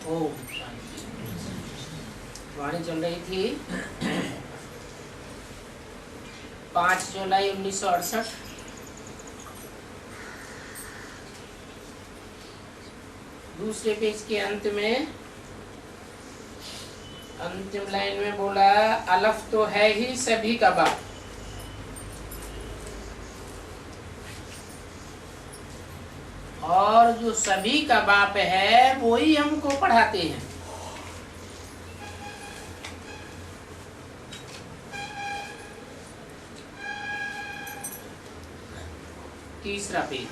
ओम शांति। वाणी चल रही थी 5 जुलाई 1968। दूसरे पेज के अंत में अंतिम लाइन में बोला, अलफ तो है ही सभी का बाप। और जो सभी का बाप है वो ही हमको पढ़ाते हैं। तीसरा पेज,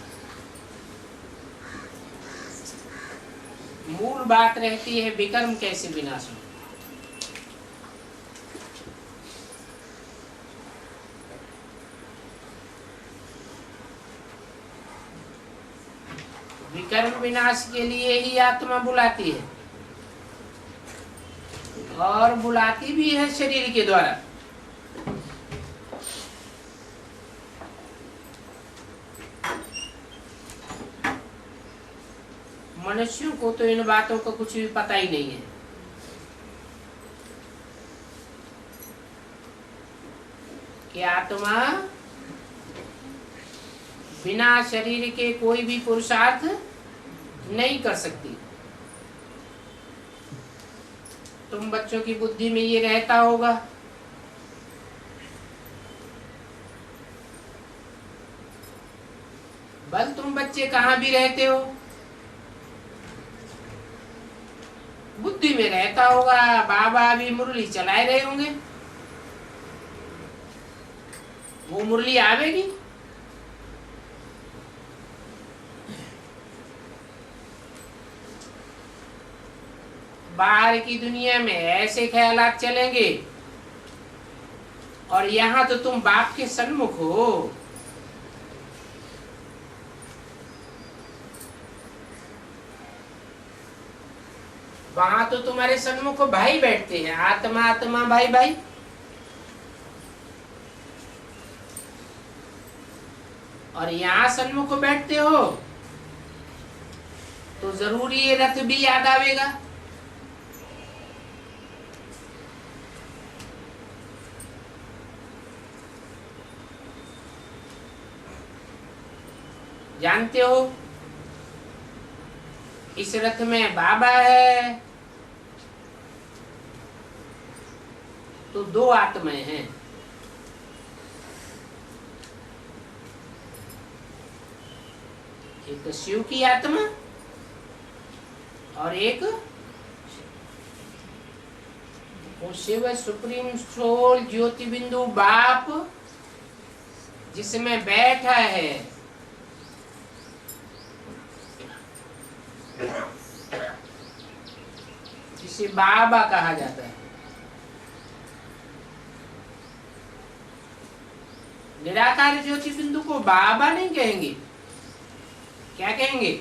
मूल बात रहती है विकर्म कैसे विनाश हो। विकर्म विनाश के लिए ही आत्मा बुलाती है और बुलाती भी है शरीर के द्वारा। मनुष्यों को तो इन बातों का कुछ भी पता ही नहीं है कि आत्मा बिना शरीर के कोई भी पुरुषार्थ नहीं कर सकती। तुम बच्चों की बुद्धि में ये रहता होगा बल तुम बच्चे कहाँ भी रहते हो, बुद्धि में रहता होगा बाबा अभी मुरली चलाए रहे होंगे, वो मुरली आवेगी। बाहर की दुनिया में ऐसे ख्यालात चलेंगे और यहाँ तो तुम बाप के सन्मुख हो। वहां तो तुम्हारे सन्मुख भाई बैठते हैं, आत्मा आत्मा भाई भाई। और यहाँ सन्मुख बैठते हो तो जरूरी ये रथ भी याद आवेगा। जानते हो इस रथ में बाबा है तो 2 आत्माएं हैं, एक शिव की आत्मा और एक वो शिव सुप्रीम सोल ज्योति बिंदु बाप जिसमें बैठा है। जिसे बाबा कहा जाता है। निराकार ज्योति बिंदु को बाबा नहीं कहेंगे, क्या कहेंगे?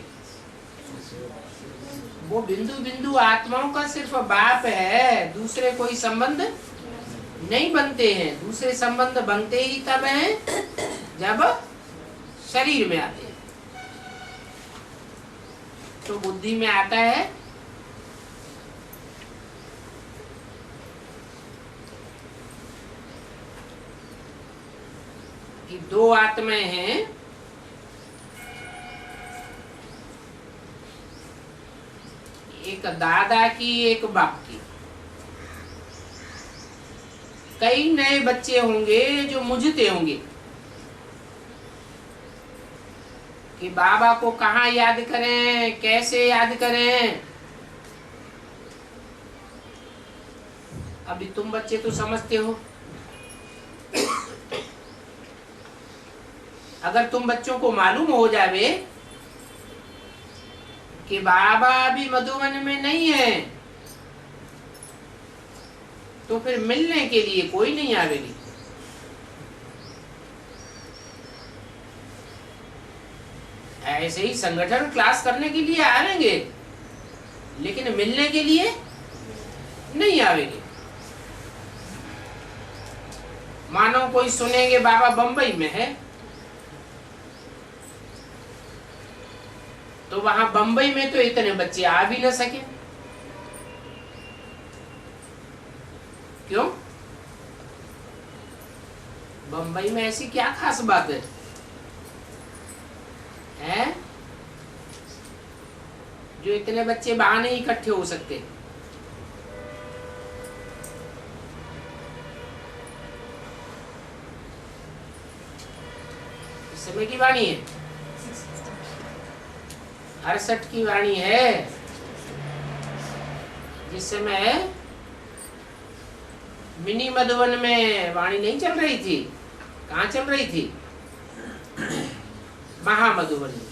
वो बिंदु बिंदु आत्माओं का सिर्फ बाप है, दूसरे कोई संबंध नहीं बनते हैं। दूसरे संबंध बनते ही तब हैं जब शरीर में आते हैं। तो बुद्धि में आता है कि 2 आत्माएं हैं, एक दादा की एक बाप की। कई नए बच्चे होंगे जो मुझते होंगे कि बाबा को कहाँ याद करें, कैसे याद करें। अभी तुम बच्चे तो समझते हो। अगर तुम बच्चों को मालूम हो जावे कि बाबा अभी मधुबन में नहीं है तो फिर मिलने के लिए कोई नहीं आवेगी। ऐसे ही संगठन क्लास करने के लिए आवेंगे लेकिन मिलने के लिए नहीं आवेंगे। मानो कोई सुनेंगे बाबा बंबई में है तो वहां बंबई में तो इतने बच्चे आ भी ना सके। क्यों? बंबई में ऐसी क्या खास बात है? हैं? जो इतने बच्चे वहां नहीं इकट्ठे हो सकते? इस समय की वाणी है 68 की वाणी है, जिस समय मिनी मधुबन में वाणी नहीं चल रही थी। कहाँ चल रही थी? महामधुबन में।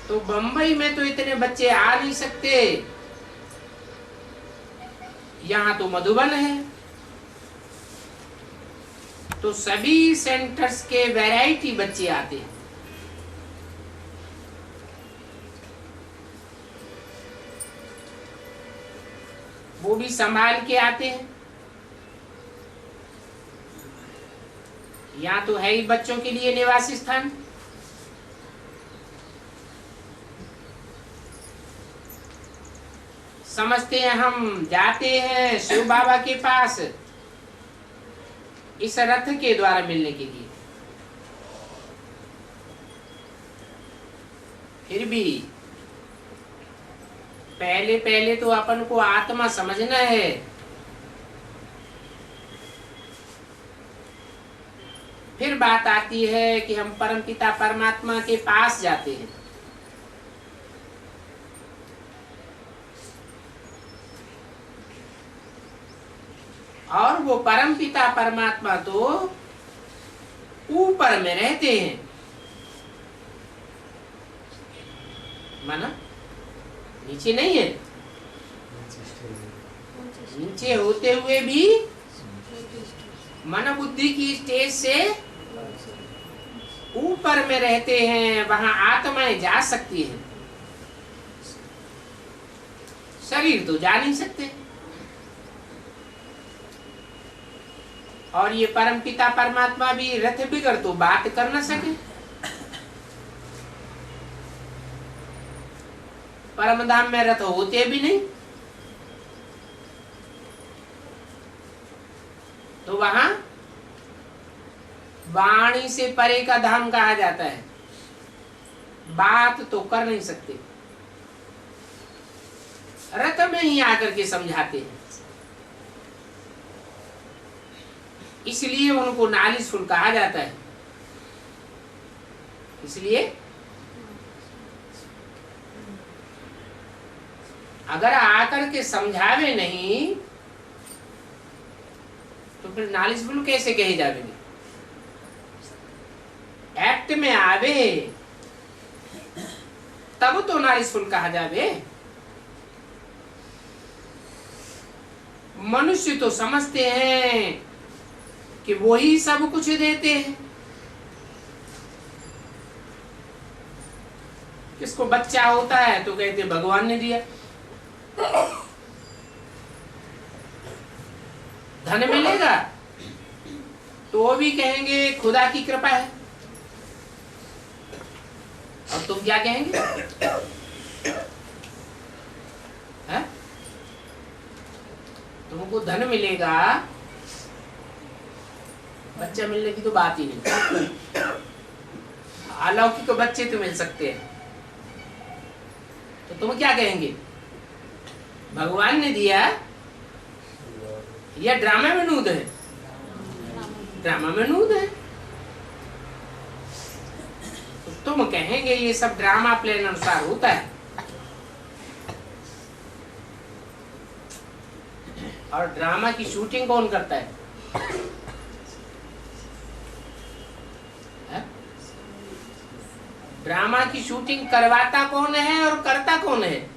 तो बंबई में तो इतने बच्चे आ नहीं सकते, यहाँ तो मधुबन है। तो सभी सेंटर्स के वैरायटी बच्चे आते हैं। वो भी संभाल के आते हैं। यहाँ तो है ही बच्चों के लिए निवास स्थान। समझते हैं हम जाते हैं शिव बाबा के पास इस रथ के द्वारा मिलने के लिए। फिर भी पहले पहले तो अपन को आत्मा समझना है। फिर बात आती है कि हम परमपिता परमात्मा के पास जाते हैं। और वो परमपिता परमात्मा तो ऊपर में रहते हैं, माना नीचे नहीं है। नीचे होते हुए भी मन बुद्धि की स्टेज से ऊपर में रहते हैं, वहां आत्माएं जा सकती हैं। शरीर तो जा नहीं सकते। और ये परमपिता परमात्मा भी रथ बिगड़ तो बात कर न सके। परम धाम में रथ होते भी नहीं, तो वहां वाणी से परे का धाम कहा जाता है। बात तो कर नहीं सकते, रथ में ही आकर के समझाते हैं। इसलिए उनको नालिशफुल कहा जाता है। इसलिए अगर आकर के समझावे नहीं तो फिर नालिशफुल कैसे कहे जावेंगे? एक्ट में आवे तब तो नालिशफुल कहा जावे। मनुष्य तो समझते हैं कि वो ही सब कुछ देते हैं। किसको बच्चा होता है तो कहते भगवान ने दिया, धन मिलेगा तो वो भी कहेंगे खुदा की कृपा है। और तुम क्या कहेंगे? है? तुमको धन मिलेगा, बच्चा मिलने की तो बात ही नहीं। अलौकिक बच्चे तो मिल सकते हैं, तो तुम क्या कहेंगे? भगवान ने दिया या ड्रामा में नूद है? ड्रामा में नूद है। तो तुम कहेंगे ये सब ड्रामा प्लान अनुसार होता है। और ड्रामा की शूटिंग कौन करता है? ड्रामा की शूटिंग करवाता कौन है और करता कौन है?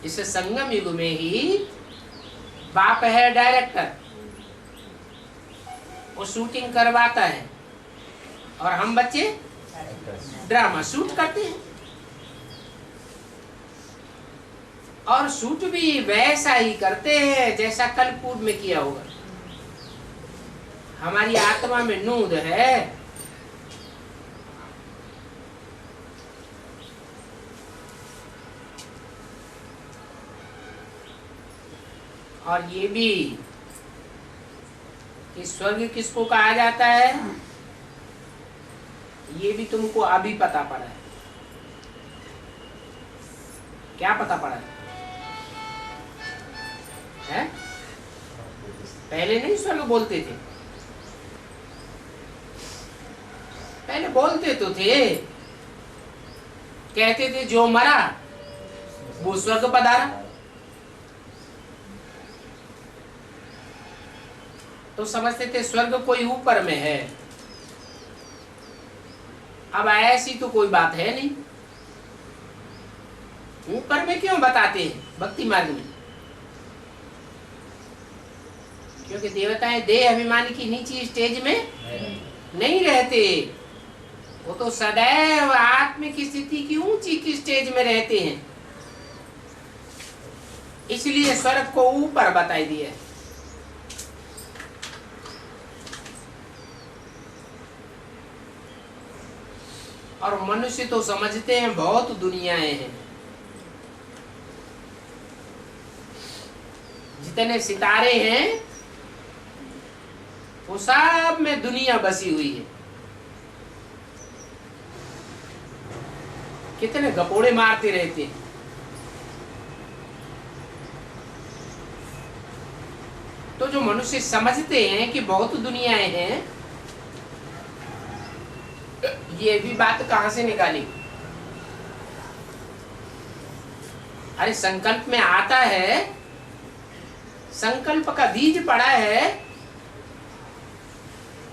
इस संगम युग में ही बाप है डायरेक्टर, वो शूटिंग करवाता है और हम बच्चे ड्रामा शूट करते हैं। और शूट भी वैसा ही करते हैं जैसा कल पूर्व में किया होगा। हमारी आत्मा में नूद है। और ये भी कि स्वर्ग किसको कहा जाता है, ये भी तुमको अभी पता पड़ा है। क्या पता पड़ा है? पहले नहीं स्वर्ग बोलते थे, पहले बोलते तो थे, कहते थे जो मरा वो स्वर्ग पधारा। तो समझते थे स्वर्ग कोई ऊपर में है। अब ऐसी तो कोई बात है नहीं। ऊपर में क्यों बताते हैं भक्ति मार्ग में? क्योंकि देवताएं देह अभिमान की नीची स्टेज में नहीं रहते, वो तो सदैव आत्मिक स्थिति की ऊंची की स्टेज में रहते हैं। इसलिए स्वर्ग को ऊपर बताई दिया है। और मनुष्य तो समझते हैं बहुत दुनियाएं हैं, जितने सितारे हैं वो सब में दुनिया बसी हुई है। कितने गपोड़े मारते रहते हैं। तो जो मनुष्य समझते हैं कि बहुत दुनियाएं हैं, ये भी बात कहां से निकाली? अरे संकल्प में आता है, संकल्प का बीज पड़ा है,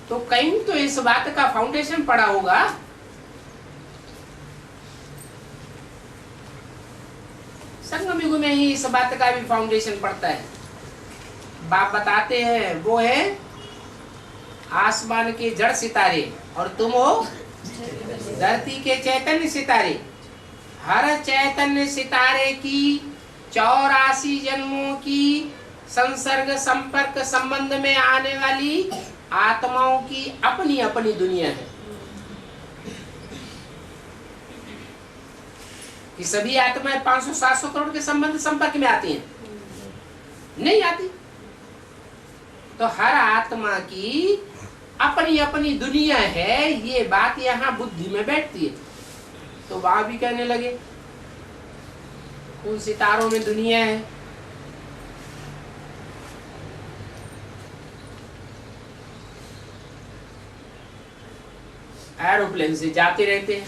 तो कहीं तो इस बात का फाउंडेशन पड़ा होगा। संगम युग में ही इस बात का भी फाउंडेशन पड़ता है। बाप बताते हैं वो है आसमान के जड़ सितारे और तुम हो धरती के चैतन्य सितारे। हर चैतन्य सितारे की 84 जन्मों की संसर्ग संपर्क संबंध में आने वाली आत्माओं की अपनी अपनी दुनिया है। कि सभी आत्माएं 500-700 करोड़ के संबंध संपर्क में आती हैं? नहीं आती। तो हर आत्मा की अपनी अपनी दुनिया है, ये बात यहाँ बुद्धि में बैठती है। तो वहां भी कहने लगे उन सितारों में दुनिया है। एरोप्लेन से जाते रहते हैं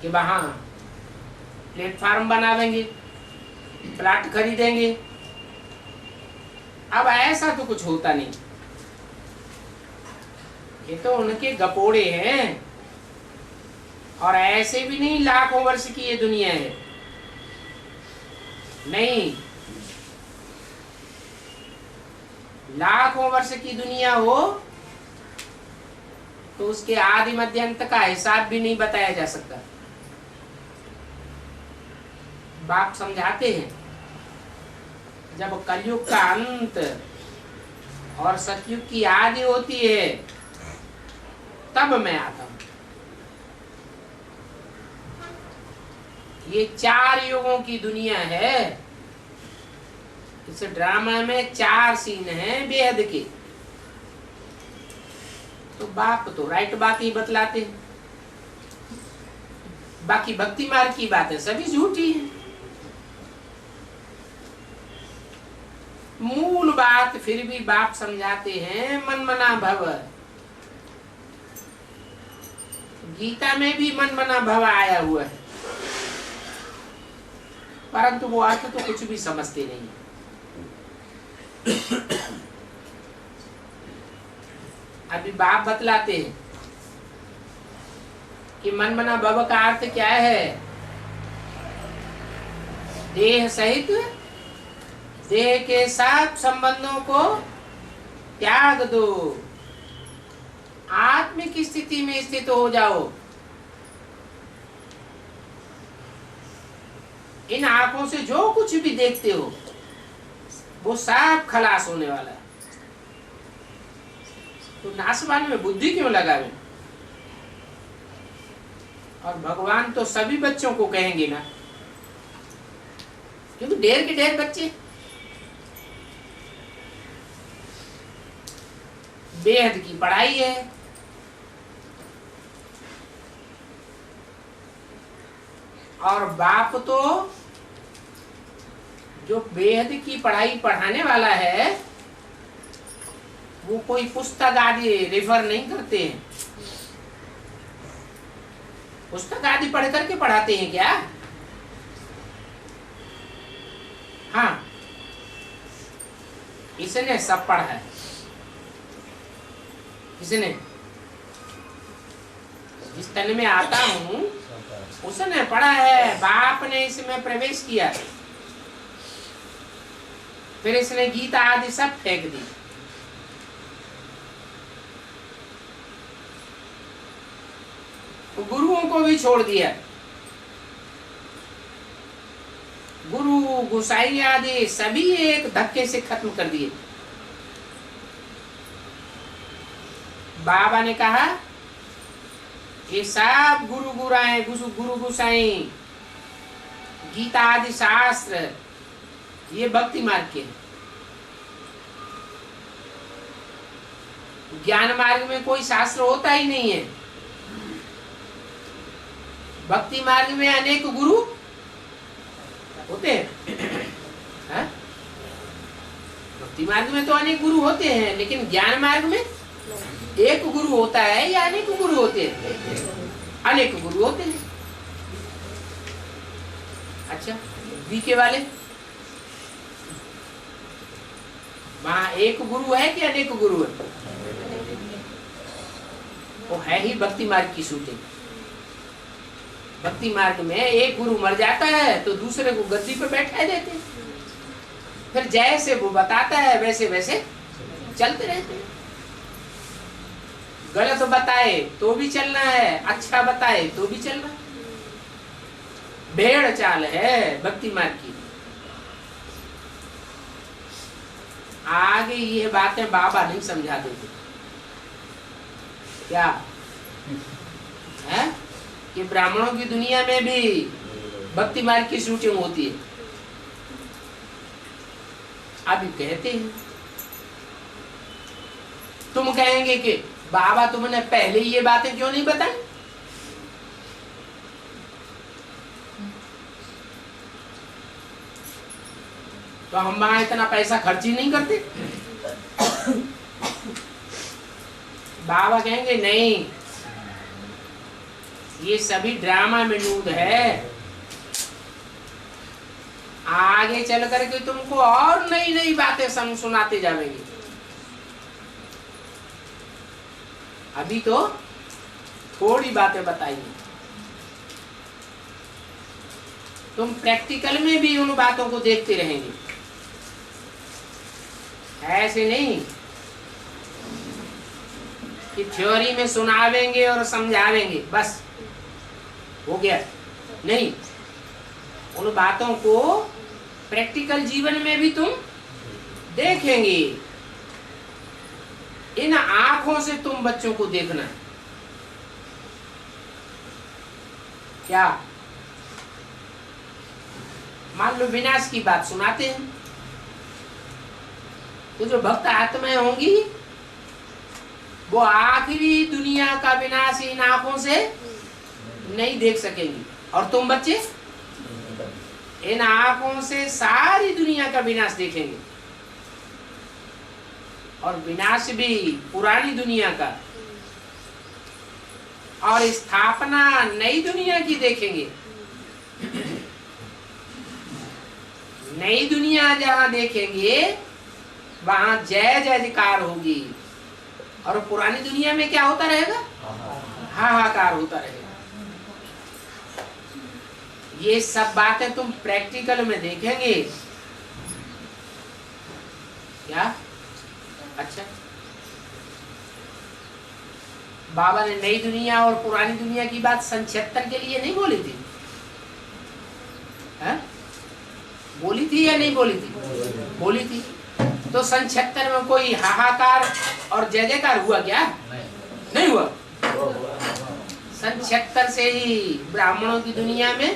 कि वहां प्लेटफार्म बनावेंगे, प्लाट खरीदेंगे। अब ऐसा तो कुछ होता नहीं। ये तो उनके गपोड़े हैं, और ऐसे भी नहीं लाखों वर्ष की ये दुनिया है। नहीं, लाखों वर्ष की दुनिया हो तो उसके आदि मध्य अंत का हिसाब भी नहीं बताया जा सकता। बाप समझाते हैं जब कलयुग का अंत और सतयुग की आदि होती है तब मैं आता हूं। ये 4 युगों की दुनिया है। इस ड्रामा में 4 सीन हैं बेहद के। तो बाप तो राइट बात ही बतलाते हैं, बाकी भक्ति मार्ग की बातें सभी झूठी है। मूल बात फिर भी बाप समझाते हैं, मन मना भव। गीता में भी मन मना भव आया हुआ है, परंतु वो अर्थ तो कुछ भी समझते नहीं। अभी बाप बतलाते हैं कि मन मना भव का अर्थ क्या है। देह सहित देह के साथ संबंधों को त्याग दो, आत्मिक स्थिति में स्थित हो जाओ। इन आंखों से जो कुछ भी देखते हो वो सब खलास होने वाला है। तो नाशवान में बुद्धि क्यों लगावे? और भगवान तो सभी बच्चों को कहेंगे ना क्योंकि ढेर के ढेर बच्चे, बेहद की पढ़ाई है। और बाप तो जो बेहद की पढ़ाई पढ़ाने वाला है वो कोई पुस्तक आदि रेफर नहीं करते हैं। पुस्तक आदि पढ़ करके पढ़ाते हैं क्या? हाँ, इसने सब पढ़ा है। किसने? जिस तन में आता हूँ उसने पढ़ा है। बाप ने इसमें प्रवेश किया, फिर इसने गीता आदि सब फेंक दी। तो गुरुओं को भी छोड़ दिया। गुरु गोसाई आदि सभी एक धक्के से खत्म कर दिए। बाबा ने कहा ये सब गुरु गुराएं, गुरु गोसाई, गीता आदि शास्त्र ये भक्ति मार्ग के। ज्ञान मार्ग में कोई शास्त्र होता ही नहीं है। भक्ति मार्ग में अनेक गुरु होते हैं। भक्ति मार्ग में तो अनेक गुरु होते हैं, लेकिन ज्ञान मार्ग में एक गुरु होता है या अनेक गुरु होते हैं? अनेक गुरु होते हैं। अच्छा, बीके वाले वहां एक गुरु है कि अनेक गुरु है? वो है ही भक्ति मार्ग की शूटिंग। भक्ति मार्ग में एक गुरु मर जाता है तो दूसरे को गद्दी पे बैठा देते हैं, फिर जैसे वो बताता है वैसे वैसे चलते रहते हैं। गलत बताए तो भी चलना है, अच्छा बताए तो भी चलना है। भेड़ चाल है भक्ति मार्ग की। आगे ये बातें बाबा नहीं समझा देते क्या है कि ब्राह्मणों की दुनिया में भी भक्ति मार्ग की शूटिंग होती है। अभी कहते हैं, तुम कहेंगे कि बाबा तुमने पहले ये बातें क्यों नहीं बताई? तो हम वहां इतना पैसा खर्च ही नहीं करते। बाबा कहेंगे नहीं, ये सभी ड्रामा में नूद है। आगे चल करके तुमको और नई नई बातें सुनाते जाएंगे। अभी तो थोड़ी बातें बताइए। तुम प्रैक्टिकल में भी उन बातों को देखते रहेंगे, ऐसे नहीं कि थ्योरी में सुनावेंगे और समझावेंगे बस हो गया। नहीं, उन बातों को प्रैक्टिकल जीवन में भी तुम देखेंगे। इन आंखों से तुम बच्चों को देखना है। क्या मान लो विनाश की बात सुनाते हैं तो जो भक्त आत्माएं होंगी वो आखिरी दुनिया का विनाश इन आंखों से नहीं देख सकेंगी, और तुम बच्चे इन आंखों से सारी दुनिया का विनाश देखेंगे। और विनाश भी पुरानी दुनिया का, और स्थापना नई दुनिया की देखेंगे। नई दुनिया जहां देखेंगे वहां जय जयकार होगी, और पुरानी दुनिया में क्या होता रहेगा? हाहाकार होता रहेगा। ये सब बातें तुम प्रैक्टिकल में देखेंगे क्या? अच्छा, बाबा ने नई दुनिया और पुरानी दुनिया की बात सन 76 के लिए नहीं बोली थी? है? बोली थी या नहीं बोली थी? बोली थी। तो सन 76 में कोई हाहाकार और जय जयकार हुआ क्या? नहीं हुआ। सन 76 से ही ब्राह्मणों की दुनिया में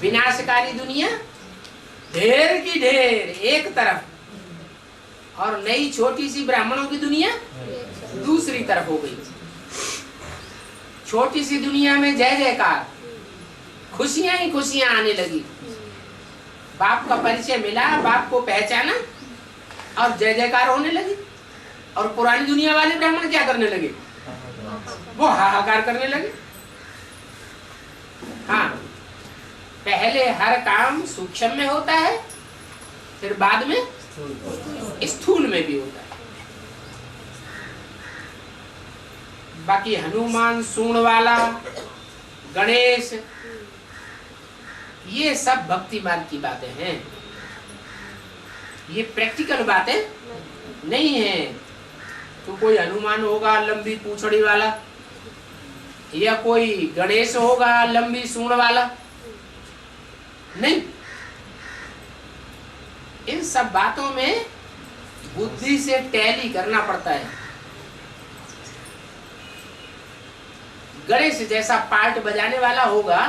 विनाशकारी दुनिया ढेर की ढेर एक तरफ, और नई छोटी सी ब्राह्मणों की दुनिया दूसरी तरफ हो गई। छोटी सी दुनिया में जय जयकार, खुशियां ही खुशियां आने लगी। बाप का परिचय मिला, बाप को पहचाना और जय जयकार होने लगी। और पुरानी दुनिया वाले ब्राह्मण क्या करने लगे? वो हाहाकार करने लगे। हाँ, पहले हर काम सूक्ष्म में होता है, फिर बाद में स्थूल में भी होता है। बाकी हनुमान, सूंड वाला, गणेश, ये सब भक्ति मार्ग की बातें हैं। ये प्रैक्टिकल बातें नहीं है। तो कोई हनुमान होगा लंबी पूंछड़ी वाला, या कोई गणेश होगा लंबी सूंड वाला, नहीं। इन सब बातों में बुद्धि से टैली करना पड़ता है। गणेश जैसा पार्ट बजाने वाला होगा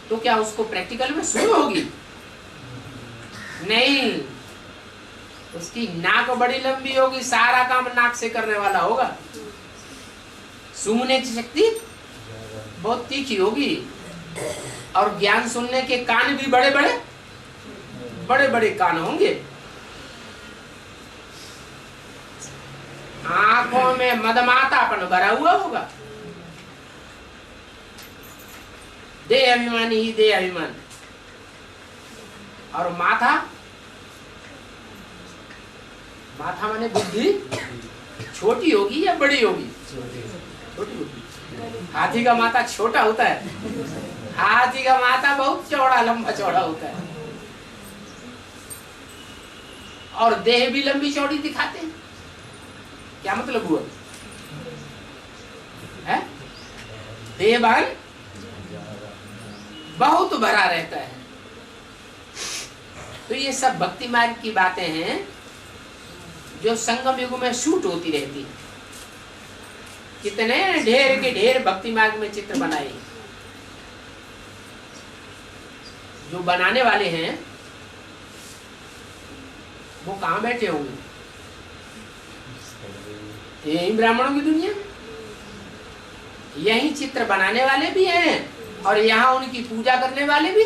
तो क्या उसको प्रैक्टिकल में सूंड होगी? नहीं, उसकी नाक बड़ी लंबी होगी, सारा काम नाक से करने वाला होगा। सूंघने की शक्ति बहुत तीखी होगी, और ज्ञान सुनने के कान भी बड़े बड़े कान होंगे। आंखों में मदमातापन भरा हुआ होगा। देह अभिमानी ही देह अभिमान। और माथा माने बुद्धि छोटी होगी या बड़ी होगी? छोटी होगी। हाथी का माथा छोटा होता है, हाथी का माथा बहुत चौड़ा, लंबा चौड़ा होता है। और देह भी लंबी चौड़ी दिखाते हैं। क्या मतलब हुआ? है? देह भान बहुत भरा रहता है। तो ये सब भक्ति मार्ग की बातें हैं जो संगम युग में शूट होती रहती है। कितने ढेर के ढेर भक्ति मार्ग में चित्र बनाए। जो बनाने वाले हैं वो कहाँ बैठे होंगे? यही ब्राह्मणों की दुनिया, यही चित्र बनाने वाले भी हैं, और यहाँ उनकी पूजा करने वाले भी,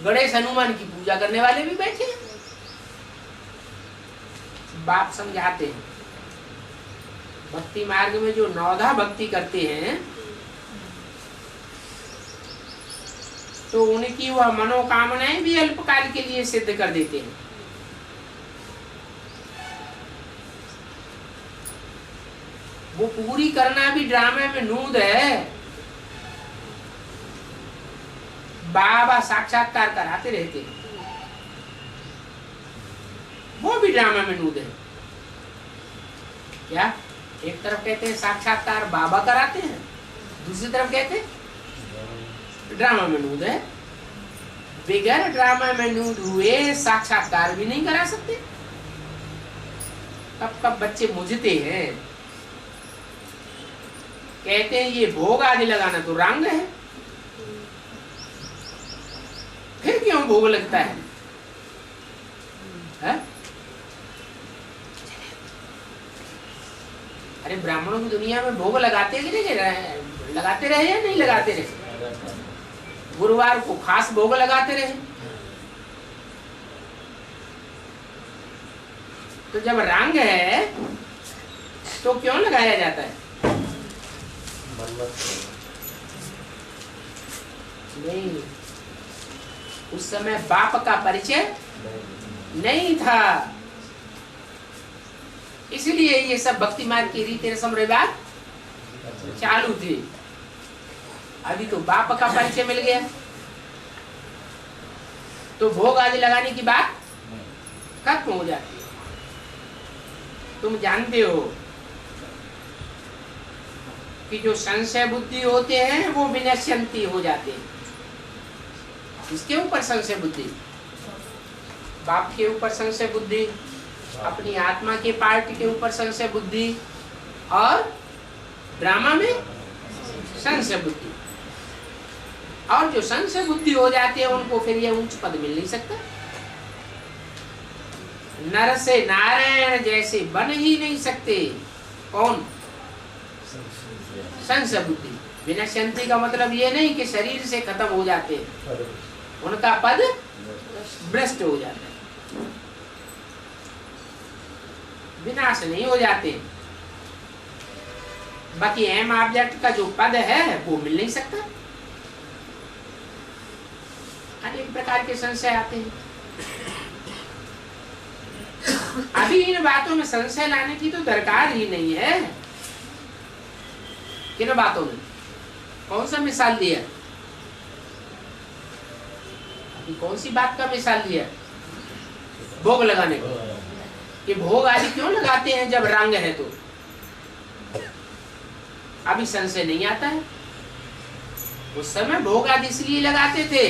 गणेश हनुमान की पूजा करने वाले भी बैठे हैं। बाप समझाते हैं भक्ति मार्ग में जो नौधा भक्ति करते हैं तो उनकी वह मनोकामनाएं भी अल्पकाल के लिए सिद्ध कर देते हैं। वो पूरी करना भी ड्रामे में नूद है। बाबा साक्षात्कार कराते रहते हैं, वो भी ड्रामा में नूद है। क्या? एक तरफ कहते हैं साक्षात्कार बाबा कराते हैं, दूसरी तरफ कहते हैं ड्रामा में नूद है। बगैर ड्रामा में नूद हुए साक्षात्कार भी नहीं करा सकते। कब कब बच्चे मुझते हैं, कहते हैं ये भोग आदि लगाना तो रंग है, फिर क्यों भोग लगता है? अरे ब्राह्मणों की दुनिया में भोग लगाते लगाते रहे या नहीं लगाते रहे? गुरुवार को खास भोग लगाते रहे। तो जब रंग है तो क्यों लगाया जाता है? नहीं, उस समय बाप का परिचय नहीं था, इसलिए ये सब भक्ति मार्ग की रीति रस्म रिवाज चालू थे। अभी तो बाप का परिचय मिल गया तो भोग आदि लगाने की बात खत्म हो जाती है। तुम जानते हो कि जो संशय बुद्धि होते हैं वो विनश्यंती हो जाते हैं। इसके ऊपर संशय बुद्धि, बाप के ऊपर संशय बुद्धि, अपनी आत्मा के पार्ट के ऊपर संशय बुद्धि, और ड्रामा में संशय बुद्धि। और जो संशय बुद्धि हो जाते हैं उनको फिर ये उच्च पद मिल नहीं सकता। नर से नारायण जैसे बन ही नहीं सकते। कौन? संशय बुद्धि। विनश्यंति का मतलब ये नहीं कि शरीर से खत्म हो जाते हैं, उनका पद भ्रष्ट हो जाता है, विनाश नहीं हो जाते। बाकी एम ऑब्जेक्ट का जो पद है वो मिल नहीं सकता। अनेक प्रकार के संशय आते हैं। अभी इन बातों में संशय लाने की तो दरकार ही नहीं है। किन बातों में? कौन सा मिसाल दिया? अभी कौन सी बात का मिसाल दिया? भोग लगाने को। कि भोग आदि क्यों लगाते हैं जब रंग है तो? अभी संशय नहीं आता है। उस समय भोग आदि इसलिए लगाते थे,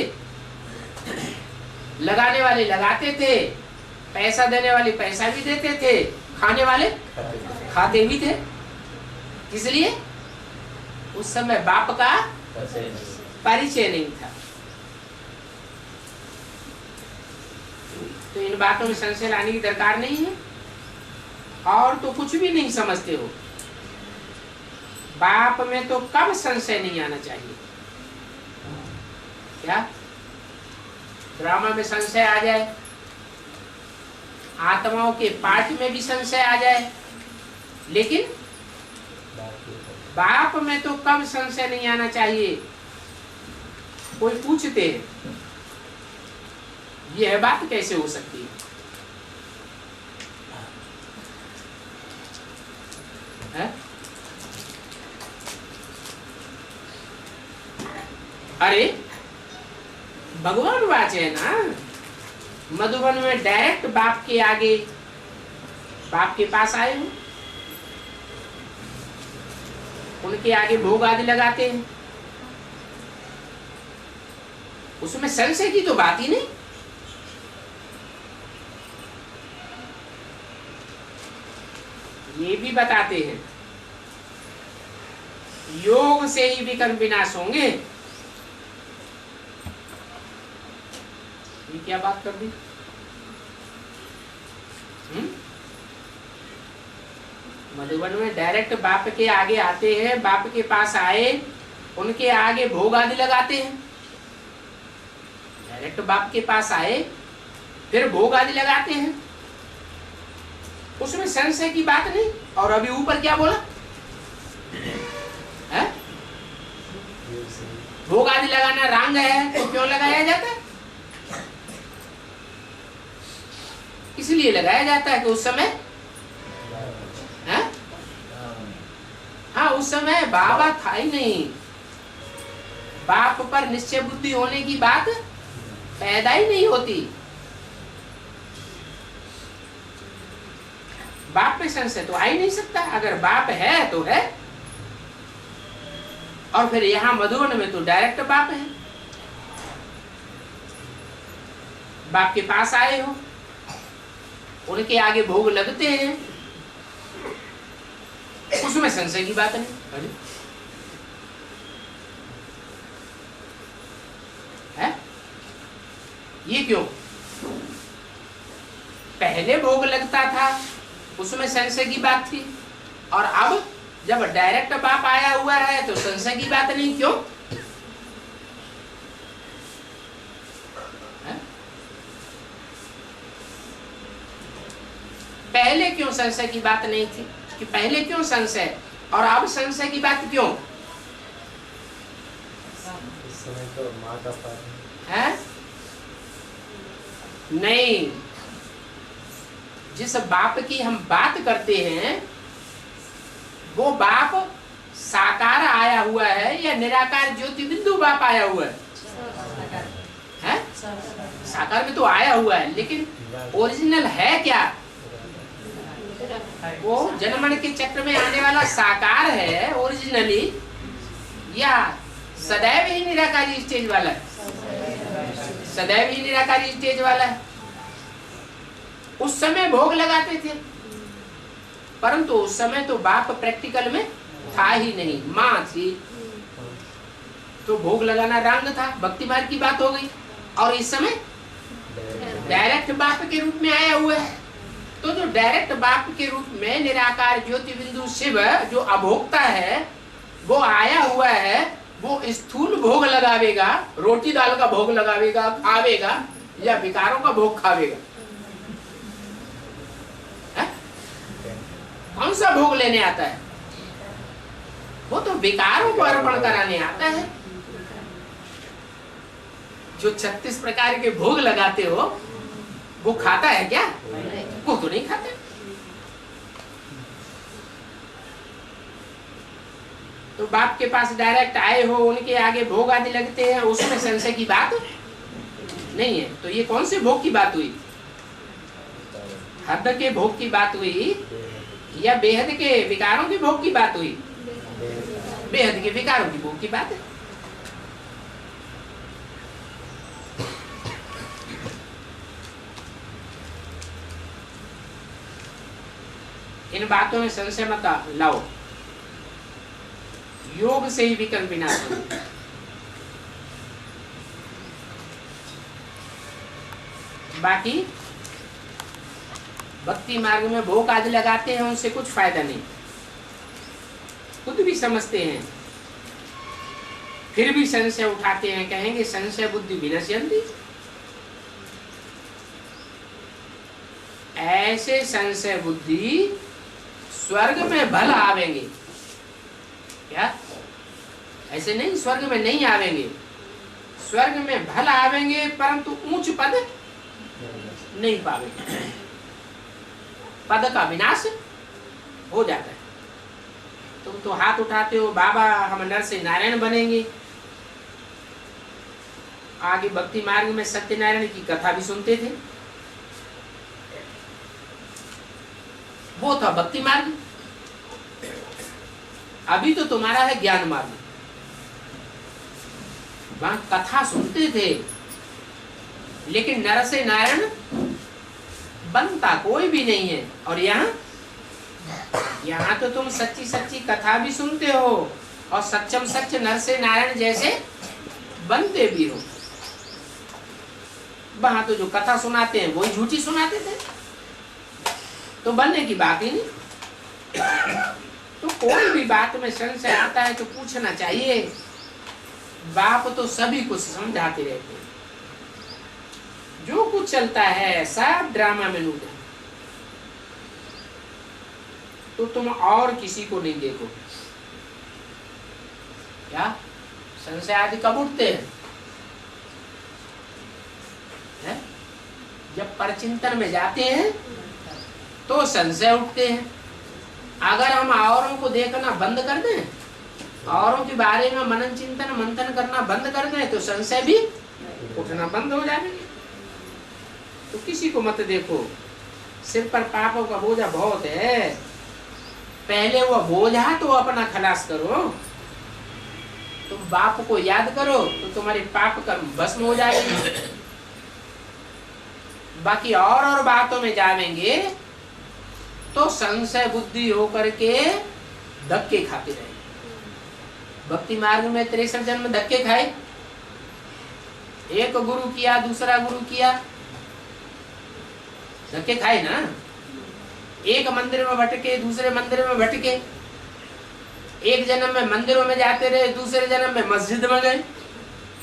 लगाने वाले लगाते थे, पैसा देने वाले पैसा भी देते थे, खाने वाले खाते भी थे। इसलिए उस समय बाप का परिचय नहीं था। तो इन बातों में संशय लाने की दरकार नहीं है। और तो कुछ भी नहीं समझते हो। बाप में तो कब संशय नहीं आना चाहिए? क्या ब्राह्मण में संशय आ जाए, आत्माओं के पाठ में भी संशय आ जाए, लेकिन बाप में तो कब संशय नहीं आना चाहिए? कोई पूछते हैं यह बात कैसे हो सकती है? अरे भगवान वाच है ना, मधुबन में डायरेक्ट बाप के आगे, बाप के पास आए हो, उनके आगे भोग आदि लगाते हैं, उसमें संशय की तो बात ही नहीं। ये भी बताते हैं योग से ही विकर्म विनाश होंगे। ये क्या बात कर दी? मधुबन में डायरेक्ट बाप के आगे आते हैं, बाप के पास आए, उनके आगे भोग आदि लगाते हैं। डायरेक्ट बाप के पास आए फिर भोग आदि लगाते हैं, उसमें संशय की बात नहीं। और अभी ऊपर क्या बोला है? भोग आदि लगाना रंग है तो क्यों लगाया जाता है? इसलिए लगाया जाता है कि उस समय है? हाँ, उस समय बाबा था ही नहीं, बाप पर निश्चय बुद्धि होने की बात पैदा ही नहीं होती। बाप पे संशय तो आ ही नहीं सकता। अगर बाप है तो है, और फिर यहां मधुबन में तो डायरेक्ट बाप है। बाप के पास आए हो, उनके आगे भोग लगते हैं, उसमें संशय की बात नहीं है। ये क्यों? पहले भोग लगता था उसमें संशय की बात थी, और अब जब डायरेक्ट बाप आया हुआ है तो संशय की बात नहीं। क्यों? पहले क्यों संशय की बात नहीं थी? कि पहले क्यों संशय और अब संशय की बात क्यों है? नहीं, जिस बाप की हम बात करते हैं वो बाप साकार आया हुआ है या निराकार ज्योति बिंदु बाप आया हुआ है? साकार में तो आया हुआ है, लेकिन ओरिजिनल है क्या? वो जनमण के चक्र में आने वाला साकार है ओरिजिनली, या सदैव ही निराकारी स्टेज वाला है? सदैव ही निराकारी स्टेज वाला है। उस समय भोग लगाते थे, परंतु उस समय तो बाप प्रैक्टिकल में था ही नहीं, माँ थी। तो भोग लगाना रंग था, भक्ति मार्ग की बात हो गई। और इस समय डायरेक्ट बाप के रूप में आया हुआ है। तो जो डायरेक्ट बाप के रूप में निराकार ज्योति बिंदु शिव जो अभोक्ता है वो आया हुआ है, वो स्थूल भोग लगावेगा, रोटी दाल का भोग लगावेगा, खावेगा, या विकारों का भोग खावेगा? कौन सा भोग लेने आता है? वो तो विकारों को अर्पण कराने आता है। जो 36 प्रकार के भोग लगाते हो वो खाता है क्या? वो तो नहीं खाता। तो बाप के पास डायरेक्ट आए हो, उनके आगे भोग आदि लगते हैं, उसमें संशय की बात नहीं है। तो ये कौन से भोग की बात हुई? हद के भोग की बात हुई या बेहद के विकारों के भोग की बात हुई? बेहद के विकारों की भोग की बात है। इन बातों में संशय मत लाओ। योग से ही विकल्प विनाश होगा। बाकी भक्ति मार्ग में भोग आदि लगाते हैं, उनसे कुछ फायदा नहीं, खुद भी समझते हैं, फिर भी संशय उठाते हैं। कहेंगे संशय बुद्धि विनश्यन्ति। ऐसे संशय बुद्धि स्वर्ग में भल आवेंगे क्या? ऐसे नहीं स्वर्ग में नहीं आवेंगे, स्वर्ग में भल आवेंगे परंतु ऊंच पद नहीं पावेंगे। पद का विनाश हो जाता है। तुम तो हाथ उठाते हो, बाबा हम नर से नारायण बनेंगे। आगे भक्ति मार्ग में सत्यनारायण की कथा भी सुनते थे, वो था भक्ति मार्ग। अभी तो तुम्हारा है ज्ञान मार्ग। वहां कथा सुनते थे लेकिन नर से नारायण बनता कोई भी नहीं है। और यहाँ तो तुम सच्ची सच्ची कथा भी सुनते हो और सच्चम सच नर से नारायण जैसे बनते भी हो। वहां तो जो कथा सुनाते हैं वही झूठी सुनाते थे, तो बनने की बात ही नहीं। तो कोई भी बात में संशय आता है तो पूछना चाहिए। बाप तो सभी कुछ समझाते रहते हैं। जो कुछ चलता है सब ड्रामा में नूत है। तो तुम और किसी को नहीं देखो। क्या संशय आदि कब उठते हैं? जब परचिंतन में जाते हैं तो संशय उठते हैं। अगर हम औरों को देखना बंद कर दें, औरों के बारे में मनन चिंतन मंथन करना बंद कर दें तो संशय भी उठना बंद हो जाएंगे। तो किसी को मत देखो। सिर पर पापों का बोझा बहुत है, पहले वो बोझा तो अपना खलास करो। तुम बाप को याद करो तो तुम्हारे पाप कर्म भस्म हो जाएंगे। बाकी और बातों में जाएंगे तो संशय बुद्धि होकर के धक्के खाते रहेंगे। भक्ति मार्ग में 63 जन्म धक्के खाए। एक गुरु किया, दूसरा गुरु किया, धक्के खाए ना। एक मंदिर में भटके, दूसरे मंदिर में भटके। एक जन्म में मंदिरों में जाते रहे, दूसरे जन्म में मस्जिद में गए,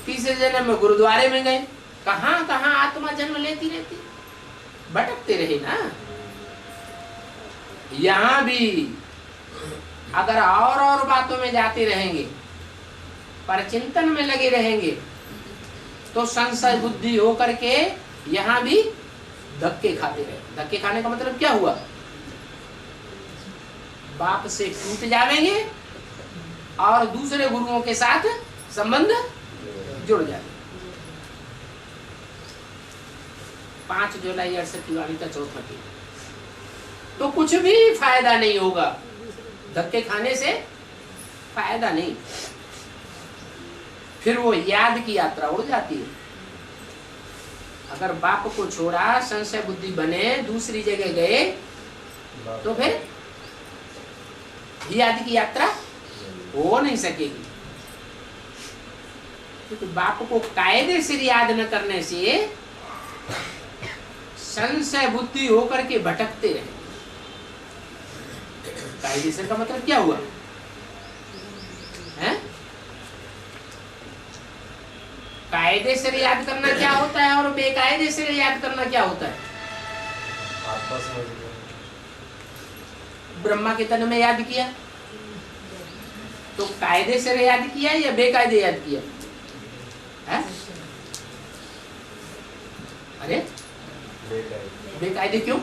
तीसरे जन्म में गुरुद्वारे में गए। कहाँ कहाँ आत्मा जन्म लेती रहती, भटकते रहे ना। यहाँ भी अगर और बातों में जाते रहेंगे, परचिंतन में लगे रहेंगे तो संशय बुद्धि होकर के यहाँ भी धक्के खाते रहे। धक्के खाने का मतलब क्या हुआ? बाप से टूट जाएंगे और दूसरे गुरुओं के साथ संबंध जुड़ जाएगा। 5 जुलाई 68 की वाणी का चौथा दिन। तो कुछ भी फायदा नहीं होगा, धक्के खाने से फायदा नहीं। फिर वो याद की यात्रा उड़ जाती है। अगर बाप को छोड़ा, संशय बुद्धि बने, दूसरी जगह गए तो फिर याद की यात्रा हो नहीं सकेगी। क्योंकि बाप को कायदे से याद न करने से संशय बुद्धि होकर के भटकते रहे। कायदे से का मतलब क्या हुआ है? कायदे से याद करना क्या होता है और बेकायदे से याद करना क्या होता है? ब्रह्मा के तन में याद किया तो कायदे से याद किया या बेकायदे याद किया है? अरे बेकायदे क्यों?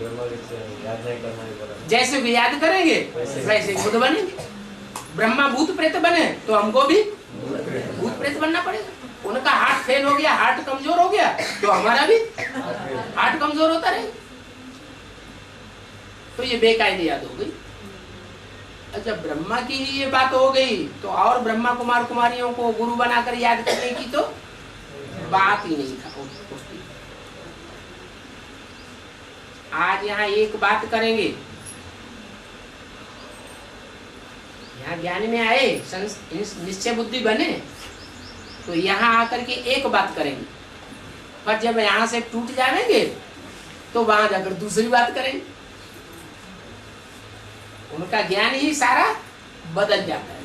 याद नहीं करना। जैसे भी याद करेंगे वैसे खुद बनेंगे। ब्रह्मा भूत प्रेत बने तो हमको भी भूत प्रेत बनना पड़ेगा। उनका हार्ट फेल हो गया, हार्ट कमजोर हो गया तो हमारा भी हार्ट कमजोर होता रहेगा। तो ये बेकायदे याद हो गई। अच्छा, ब्रह्मा की ही ये बात हो गई तो और ब्रह्मा कुमार कुमारियों को गुरु बनाकर याद करने की तो बात ही नहीं था। आज यहाँ एक बात करेंगे, यहाँ ज्ञान में आए, निश्चय बुद्धि बने तो यहाँ आकर के एक बात करेंगे, पर जब यहाँ से टूट जाएंगे तो वहां जाकर दूसरी बात करेंगे। उनका ज्ञान ही सारा बदल जाता है।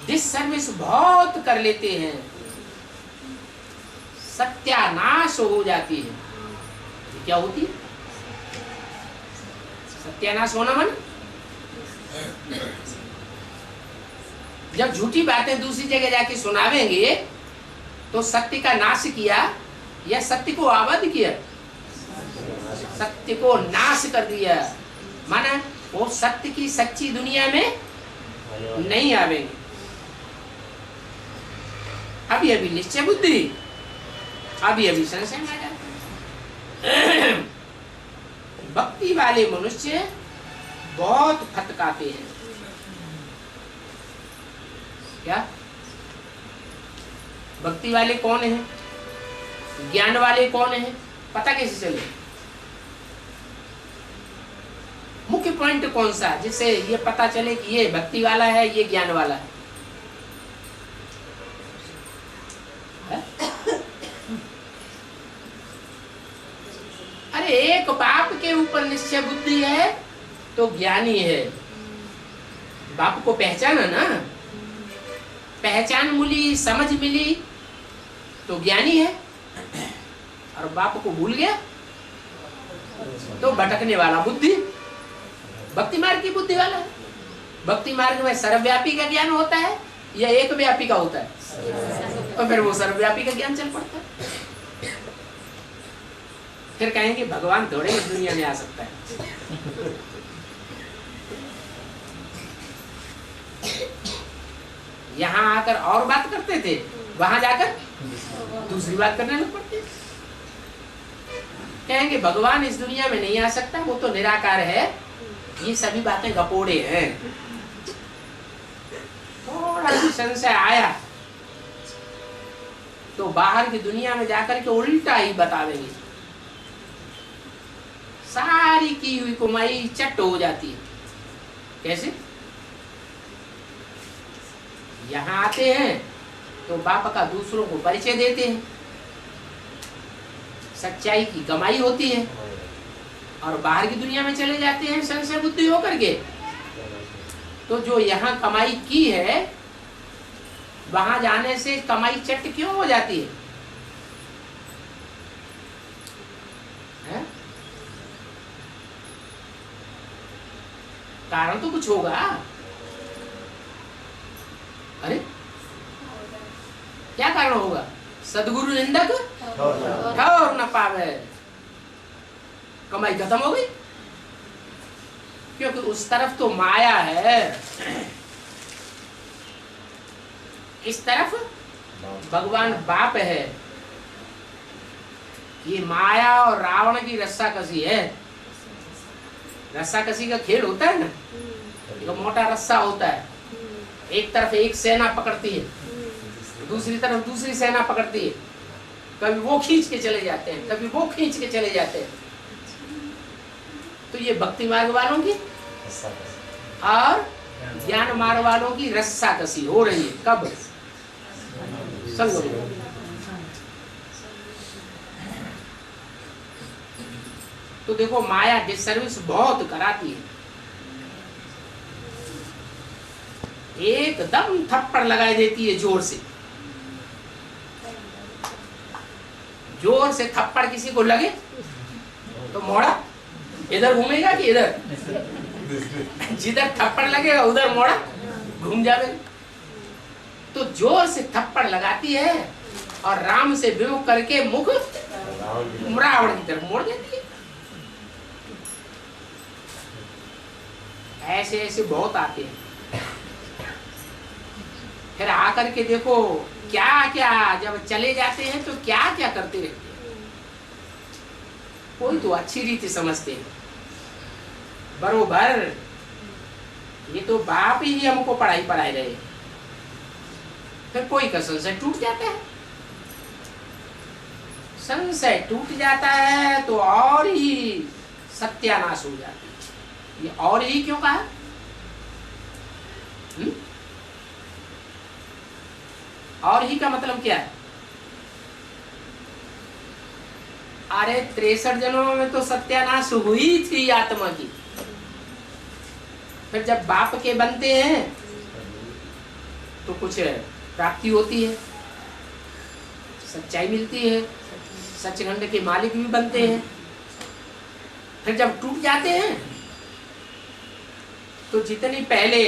डिससर्विस बहुत कर लेते हैं, सत्यानाश हो जाती है। क्या होती है सत्यानाश होना? मन जब झूठी बातें दूसरी जगह जाके सुनावेंगे तो सत्य का नाश किया या सत्य को आबाद किया? सत्य को नाश कर दिया। माना वो सत्य की सच्ची दुनिया में नहीं आवेंगे। अभी अभी निश्चय बुद्धि, अभी अभी संशय में आ जाते। भक्ति वाले मनुष्य बहुत फटकाते हैं। क्या भक्ति वाले कौन है? ज्ञान वाले कौन है? पता कैसे चले? मुख्य पॉइंट कौन सा जिससे ये पता चले कि ये भक्ति वाला है, ये ज्ञान वाला है? अरे एक बाप के ऊपर निश्चय बुद्धि है तो ज्ञानी है। बाप को पहचाना ना, पहचान मिली, समझ मिली तो ज्ञानी है। और बाप को भूल गया तो भटकने वाला बुद्धि, भक्ति मार्ग की बुद्धि वाला है। भक्ति मार्ग में सर्वव्यापी का ज्ञान होता है या एक व्यापी का होता है? तो फिर वो सर्वव्यापी का ज्ञान चल पड़ता है। फिर कहेंगे भगवान थोड़े इस दुनिया में आ सकता है। यहाँ आकर और बात करते थे, वहां जाकर दूसरी बात करने लग पड़ते। कहेंगे भगवान इस दुनिया में नहीं आ सकता, वो तो निराकार है। ये सभी बातें गपोड़े हैं। थोड़ा सा संशय आया तो बाहर की दुनिया में जाकर के उल्टा ही बतावेंगे। सारी की हुई कमाई चट हो जाती है। कैसे? यहाँ आते हैं तो बाप का दूसरों को परिचय देते हैं, सच्चाई की कमाई होती है। और बाहर की दुनिया में चले जाते हैं संशय बुद्धि होकर के, तो जो यहाँ कमाई की है वहां जाने से कमाई चट क्यों हो जाती है? कारण तो कुछ होगा। अरे क्या कारण होगा? सदगुरु निंदक ठौर न पावे, कमाई खत्म हो गई। क्योंकि उस तरफ तो माया है, इस तरफ भगवान बाप है। ये माया और रावण की रस्साकसी है। रस्साकसी का खेल होता है ना, एक मोटा रस्सा होता है, एक तरफ एक सेना पकड़ती है, दूसरी तरफ दूसरी सेना पकड़ती है। कभी वो खींच के चले जाते हैं, कभी वो खींच के चले जाते हैं। तो ये भक्ति मार्ग वालों की और ज्ञान मार्ग वालों की रस्साकसी हो रही है। कब? संग मोह। तो देखो माया डिसर्विस बहुत कराती है। एकदम थप्पड़ लगाई देती है जोर से, जोर से थप्पड़ किसी को लगे तो मोड़ा इधर घूमेगा कि इधर, जिधर थप्पड़ लगेगा उधर मोड़ा घूम जावे। तो जोर से थप्पड़ लगाती है और राम से विमुख करके मुख रावण की तरफ मोड़ देती है। ऐसे ऐसे बहुत आते हैं। फिर आकर के देखो क्या क्या, जब चले जाते हैं तो क्या क्या करते रहते हैं। कोई तो अच्छी रीति समझते हैं, बरोबर ये तो बाप ही हमको पढ़ाई पढ़ाए रहे। फिर कोई का संशय टूट जाता है, संशय टूट जाता है तो और ही सत्यानाश हो जाती है। ये और ही क्यों कहा? और ही का मतलब क्या है? अरे 63 जन्मों में तो सत्यानाश हुई थी आत्मा की। फिर जब बाप के बनते हैं तो कुछ प्राप्ति होती है, सच्चाई मिलती है, सच्चिदानंद के मालिक भी बनते हैं। फिर जब टूट जाते हैं तो जितनी पहले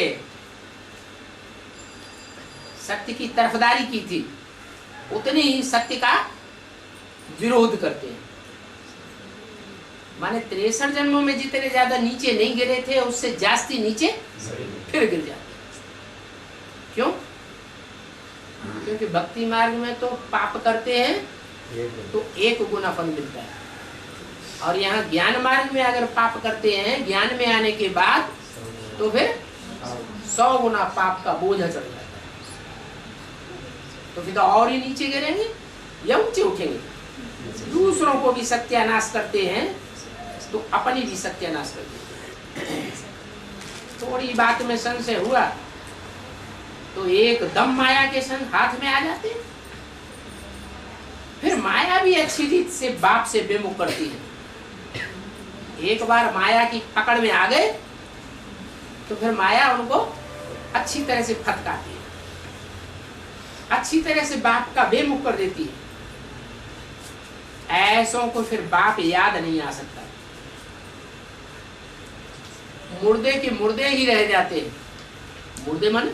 सत्य की तरफदारी की थी उतनी ही सत्य का विरोध करते हैं। माने 63 जन्मों में जितने ज्यादा नीचे नहीं गिरे थे उससे जास्ती नीचे फिर गिर जाते। क्यों? क्योंकि भक्ति मार्ग में तो पाप करते हैं तो 1 गुना फल मिलता है, और यहाँ ज्ञान मार्ग में अगर पाप करते हैं ज्ञान में आने के बाद तो फिर 100 गुना पाप का बोझ चढ़ जाता है। तो फिर तो और ही नीचे गिरेंगे या ऊंचे उठेंगे। दूसरों को भी सत्यानाश करते हैं तो अपनी भी सत्यानाश करते हैं। थोड़ी बात में संशय हुआ तो एकदम माया के संग हाथ में आ जाते हैं। फिर माया भी अच्छी रीत से बाप से विमुख करती है। एक बार माया की पकड़ में आ गए तो फिर माया उनको अच्छी तरह से फटकारती है, अच्छी तरह से बाप का बेमुख कर देती है। ऐसों को फिर बाप याद नहीं आ सकता, मुर्दे के मुर्दे ही रह जाते हैं। मुर्दे मन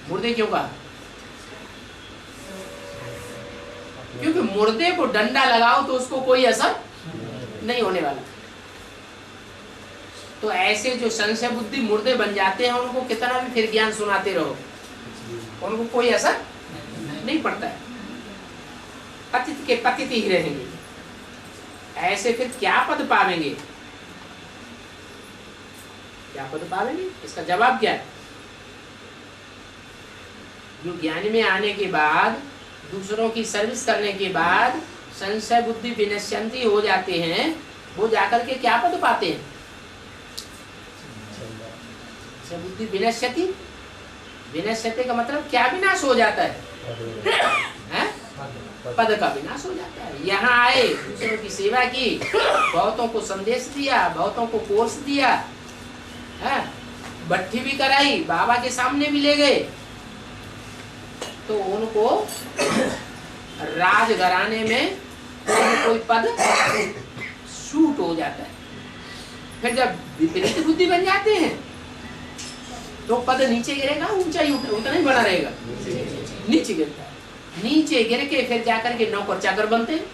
मुर्दे क्यों कहा? क्योंकि मुर्दे को डंडा लगाओ तो उसको कोई असर नहीं होने वाला। तो ऐसे जो संशय बुद्धि मुर्दे बन जाते हैं उनको कितना भी फिर ज्ञान सुनाते रहो उनको कोई असर नहीं पड़ता है, पतित के पतित ही रहेंगे। ऐसे फिर क्या पद पावेंगे? क्या पद पावेंगे? इसका जवाब क्या है? जो ज्ञान में आने के बाद दूसरों की सर्विस करने के बाद संशय बुद्धि विनश्यंती हो जाते हैं, वो जाकर के क्या पद पाते हैं? संशय बुद्धि विनश्यति, विनश्यति का मतलब क्या विनाश हो जाता है? पद का विनाश हो जाता है। यहाँ आए, दूसरों की सेवा की, बहुतों को संदेश दिया, बहुतों को कोर्स दिया, है भट्टी भी कराई, बाबा के सामने भी ले गए, तो उनको राजघराने में कोई पद शूट हो जाता है। फिर जब विपरीत बुद्धि बन जाते हैं तो पद नीचे गिरेगा, ऊंचा ही उतना ही बना रहेगा, नीचे गिरता है। नीचे गिर के फिर जाकर के नौकर चाकर बनते हैं।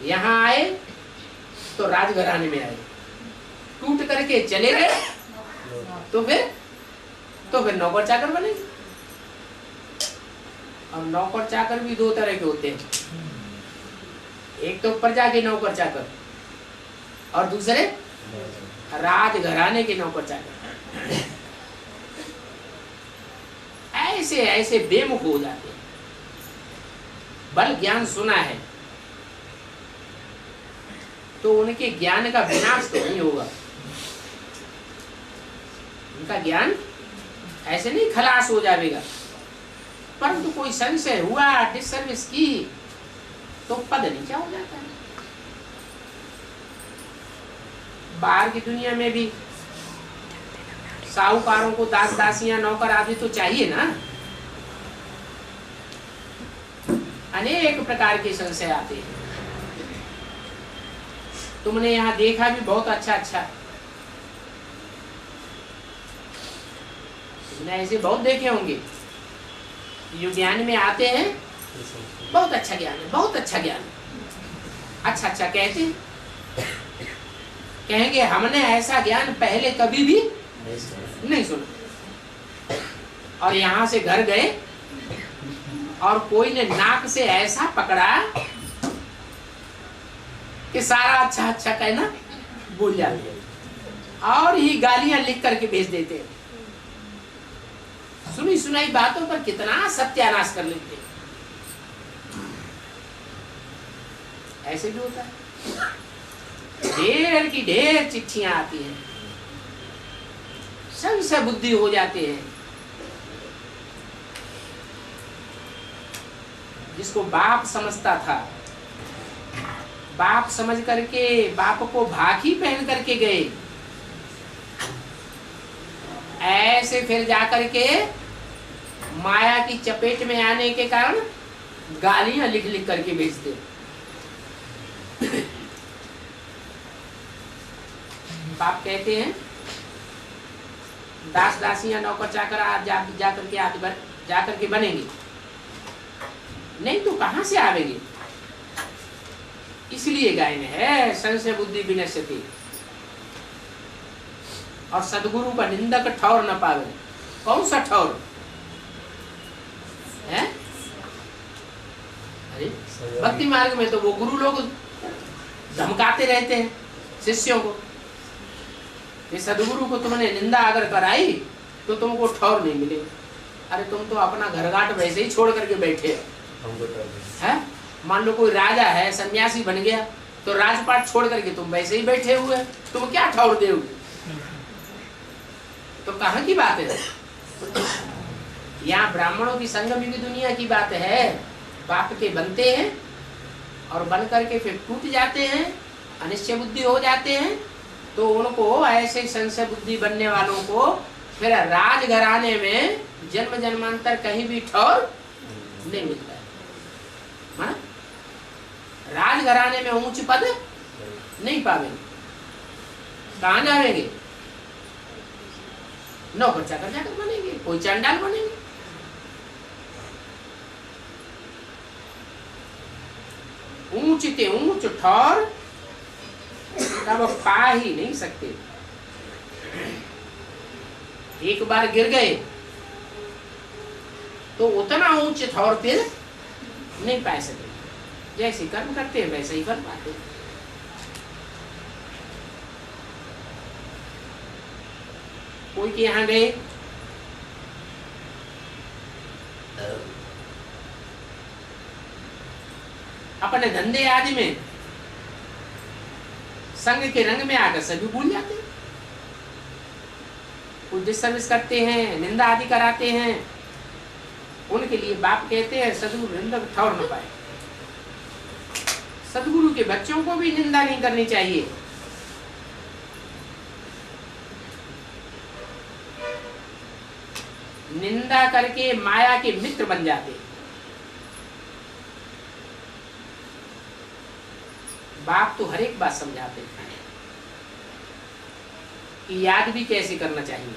यहाँ आए तो राजघराने में आए, टूट करके चले गए तो फिर नौकर चाकर बनेंगे। और नौकर चाकर भी 2 तरह के होते हैं, एक तो प्रजा के नौकर चाकर और दूसरे राजघराने के नौकर चाकर। ऐसे ऐसे बेमुख हो जाते हैं। बल ज्ञान सुना है तो उनके ज्ञान का विनाश तो नहीं होगा, उनका ज्ञान ऐसे नहीं खलास हो जाएगा, परंतु कोई संशय हुआ, डिसर्विस की, तो पद नीचा हो जाता है। बाहर की दुनिया में भी साहूकारों को दास दासियां नौकर आदि तो चाहिए ना। अनेक प्रकार के संशय आते हैं। तुमने यहाँ देखा भी बहुत अच्छा अच्छा, तुमने ऐसे बहुत देखे होंगे जो ज्ञान में आते हैं, बहुत अच्छा ज्ञान है, बहुत अच्छा ज्ञान है, अच्छा अच्छा कहते हैं, कहेंगे हमने ऐसा ज्ञान पहले कभी भी नहीं सुना। और यहाँ से घर गए और कोई ने नाक से ऐसा पकड़ा कि सारा अच्छा अच्छा कहना भूल जाते हैं और ही गालियां लिख करके भेज देते हैं। सुनी सुनाई बातों पर कितना सत्यानाश कर लेते हैं। ऐसे भी होता है। ढेर की ढेर चिट्ठियां आती हैं, संशय बुद्धि हो जाते हैं। जिसको बाप समझता था, बाप समझ करके बाप को भाखी पहन करके गए, ऐसे फिर जाकर के माया की चपेट में आने के कारण गालियां लिख लिख करके भेजते। बाप कहते हैं दास दासियां नौकर चाकर जाकर के आदि जाकर के बनेंगे, नहीं तो कहां से आवेंगे। इसलिए गायन है संशय बुद्धि विनश्यति। और सदगुरु का निंदक ठौर न पावे। कौन सा ठौर है? अरे भक्ति मार्ग में तो वो गुरु लोग धमकाते रहते हैं शिष्यों को कि सदगुरु को तुमने निंदा अगर कराई तो तुमको ठौर नहीं मिलेगा। अरे तुम तो अपना घरघाट वैसे ही छोड़ करके बैठे हैं। मान लो कोई राजा है, सन्यासी बन गया, तो राजपाट छोड़ करके तुम वैसे ही बैठे हुए, तुम क्या ठौर दोगे? तो कहाँ की बात है? यहाँ ब्राह्मणों की संगम की दुनिया की बात है। बाप के बनते हैं और बन करके फिर टूट जाते हैं, अनिश्चय बुद्धि हो जाते हैं। तो उनको ऐसे संशय बुद्धि बनने वालों को फिर राजघराने में जन्म जन्मांतर कहीं भी ठौर नहीं मिलता है। माना राजघराने में ऊंच पद नहीं पावेंगे, कहाँ जाएंगे? नौकर चाकर जाकर बनेंगे, कोई चंडाल बनेंगे। ऊंचते ऊंच ठौर तब पा ही नहीं सकते। एक बार गिर गए तो उतना ऊंच ठौर फिर नहीं पा सके। जैसे कर्म करते हैं वैसे ही कर पाते। कोई के यहाँ गए, अपने धंधे आदि में संग के रंग में आकर सभी भूल जाते हैं। कुछ डिसर्विस करते हैं, निंदा आदि कराते हैं। उनके लिए बाप कहते हैं सदगुरु निंदक ठौर न पाए। सदगुरु के बच्चों को भी निंदा नहीं करनी चाहिए। निंदा करके माया के मित्र बन जाते। बाप तो हर एक बात समझाते हैं कि याद भी कैसे करना चाहिए।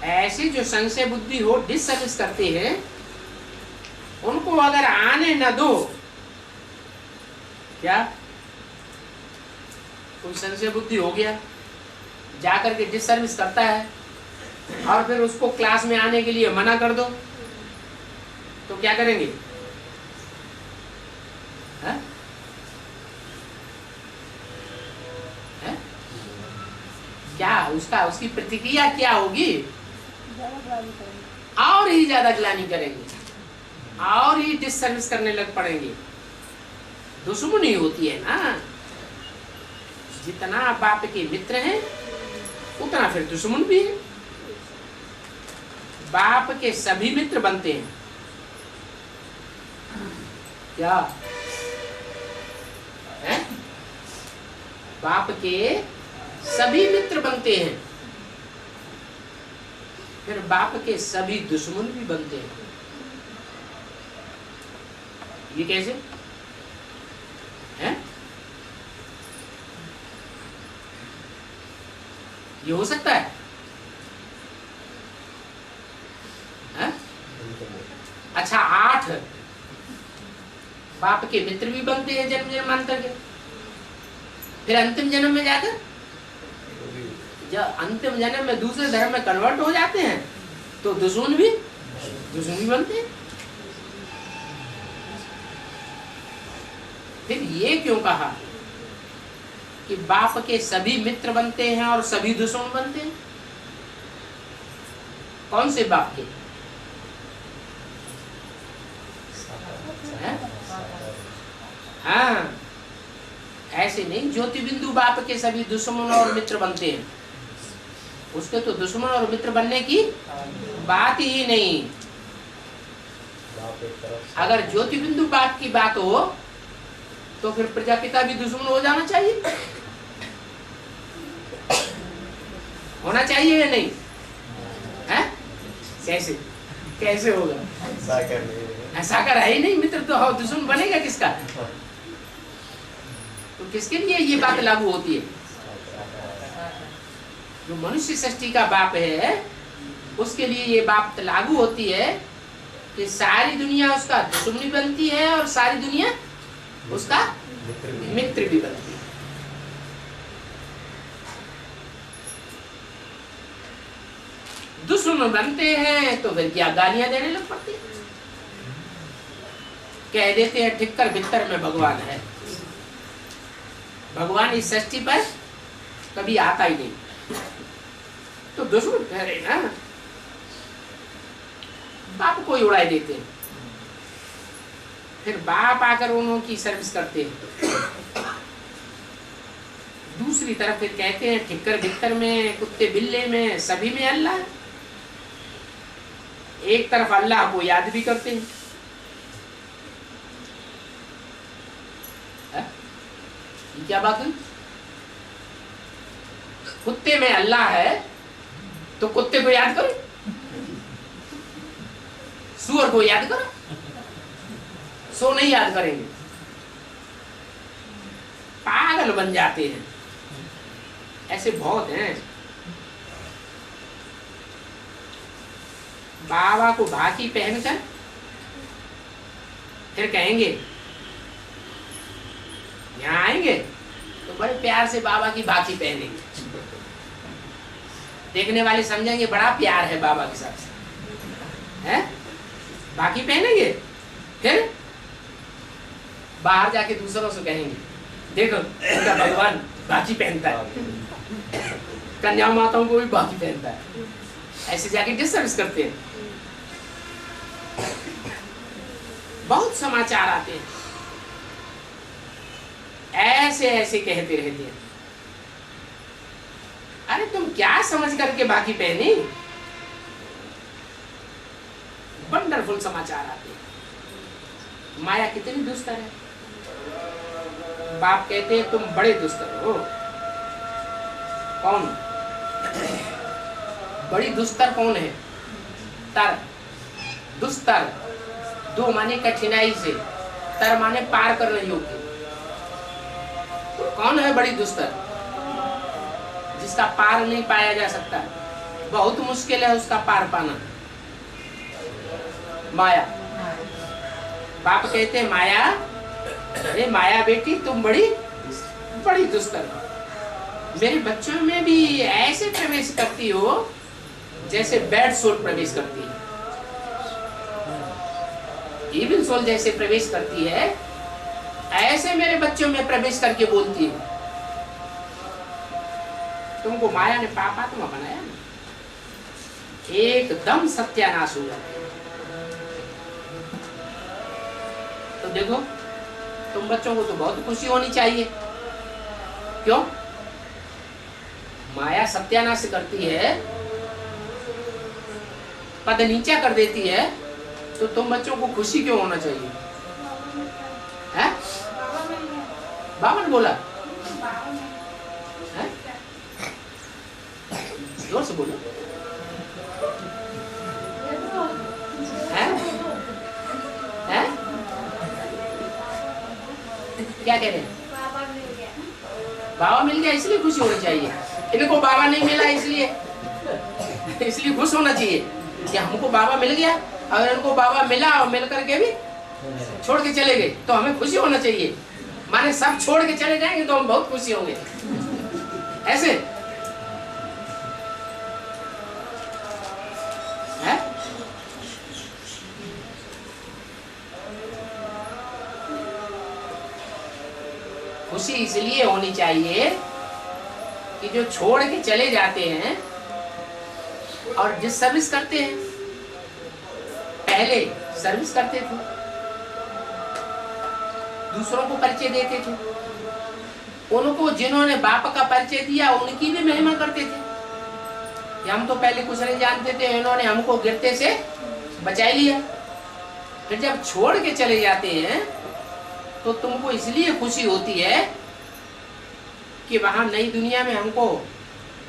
ऐसे जो संशय बुद्धि हो, डिसर्विस करते हैं, उनको अगर आने न दो। क्या कोई संशय बुद्धि हो गया, जाकर के डिसर्विस करता है और फिर उसको क्लास में आने के लिए मना कर दो, तो क्या करेंगे? है? है? क्या उसकी प्रतिक्रिया क्या होगी? और ही ज्यादा ग्लानि करेंगे और ही डिसर्विस करने लग पड़ेंगे। दुश्मनी होती है ना। जितना बाप के मित्र हैं उतना फिर दुश्मन भी है। बाप के सभी मित्र बनते हैं। क्या है? बाप के सभी मित्र बनते हैं, फिर बाप के सभी दुश्मन भी बनते हैं। ये कैसे है? ये हो सकता है? अच्छा, 8 बाप के मित्र भी बनते हैं जन्म जन्मांतर के, फिर अंतिम जन्म में जाकर जब अंतिम जन्म में दूसरे धर्म में कन्वर्ट हो जाते हैं तो दुश्मन भी बनते हैं। फिर ये क्यों कहा कि बाप के सभी मित्र बनते हैं और सभी दुश्मन बनते हैं? कौन से बाप के? हाँ, ऐसे नहीं ज्योति बिंदु बाप के सभी दुश्मन और मित्र बनते हैं, उसके तो दुश्मन और मित्र बनने की बात ही नहीं। अगर ज्योति बिंदु बाप की बात हो तो फिर प्रजापिता भी दुश्मन हो जाना चाहिए, होना चाहिए या नहीं है? कैसे कैसे होगा? साकार है ही नहीं, मित्र तो दुश्मन बनेगा किसका? तो किसके लिए ये बात लागू होती है? जो मनुष्य सृष्टि का बाप है उसके लिए ये बात लागू होती है कि सारी दुनिया उसका दुश्मन बनती है और सारी दुनिया उसका मित्र भी बनती है। दुश्मन बनते हैं तो फिर क्या गालियां देने लग पड़ती है, कह देते हैं ठिक्कर भित्तर में भगवान है। भगवान इस सृष्टि पर कभी आता ही नहीं, तो दुश्मन कह रहे ना, बाप को ही उड़ाई देते हैं, फिर बाप आकर उन्हों की सर्विस करते हैं। दूसरी तरफ फिर कहते हैं ठिक्कर भित्तर में, कुत्ते बिल्ले में, सभी में अल्लाह है। एक तरफ अल्लाह को याद भी करते हैं, ये क्या बात हुई? कुत्ते में अल्लाह है तो कुत्ते को याद करो, सूअर को याद करो, सो नहीं याद करेंगे, पागल बन जाते हैं। ऐसे बहुत हैं। बाबा को भाकी पहनकर फिर कहेंगे, यहाँ आएंगे तो बड़े प्यार से बाबा की भाकी पहनेंगे, देखने वाले समझेंगे बड़ा प्यार है बाबा के साथ, है? भाकी पहनेंगे, फिर बाहर जाके दूसरों से कहेंगे देखो उनका भगवान भाकी पहनता है, कन्या माताओं को भी भाकी पहनता है। ऐसे जाके डिस्टर्ब करते हैं। बहुत समाचार आते हैं, ऐसे ऐसे कहते रहते हैं। अरे तुम क्या समझ करके बाकी पहने? वंडरफुल समाचार आते हैं। माया कितनी दुस्तर है। बाप कहते हैं तुम बड़े दुस्तर हो। कौन बड़ी दुस्तर कौन है? तर, दुस्तर, दो माने कठिनाई से, तर माने पार करने योग्य। तो कौन है बड़ी दुस्तर? जिसका पार नहीं पाया जा सकता, बहुत मुश्किल है उसका पार पाना। माया। बाप कहते हैं माया, अरे माया बेटी तुम बड़ी दुस्तर हो। मेरे बच्चों में भी ऐसे प्रवेश करती हो जैसे बैड सोल प्रवेश करती है, इविल सोल जैसे प्रवेश करती है, ऐसे मेरे बच्चों में प्रवेश करके बोलती है। तुमको माया ने पापात्मा बनाया ना, एकदम सत्यानाश हो जाता है। तो देखो तुम बच्चों को तो बहुत खुशी होनी चाहिए। क्यों? माया सत्यानाश करती है पद नीचा कर देती है, तो तुम बच्चों को खुशी क्यों होना चाहिए? है? बावन बोला है? जोर से बोलो। है? है? क्या कह रहे हैं? बाबा मिल गया इसलिए खुशी होनी चाहिए। इनको बाबा नहीं मिला इसलिए खुश होना चाहिए कि हमको बाबा मिल गया। अगर इनको बाबा मिला और मिल करके भी छोड़ के चले गए तो हमें खुशी होना चाहिए। माने सब छोड़ के चले जाएंगे तो हम बहुत खुशी होंगे। ऐसे है? खुशी इसलिए होनी चाहिए कि जो छोड़ के चले जाते हैं और जिस सर्विस करते हैं, पहले सर्विस करते थे, दूसरों को परिचय देते थे, उनको जिन्होंने बाप का परिचय दिया उनकी भी महिमा करते थे कि हम तो पहले कुछ नहीं जानते थे, इन्होंने हमको गिरते से बचा लिया। फिर जब छोड़ के चले जाते हैं तो तुमको इसलिए खुशी होती है कि वहां नई दुनिया में हमको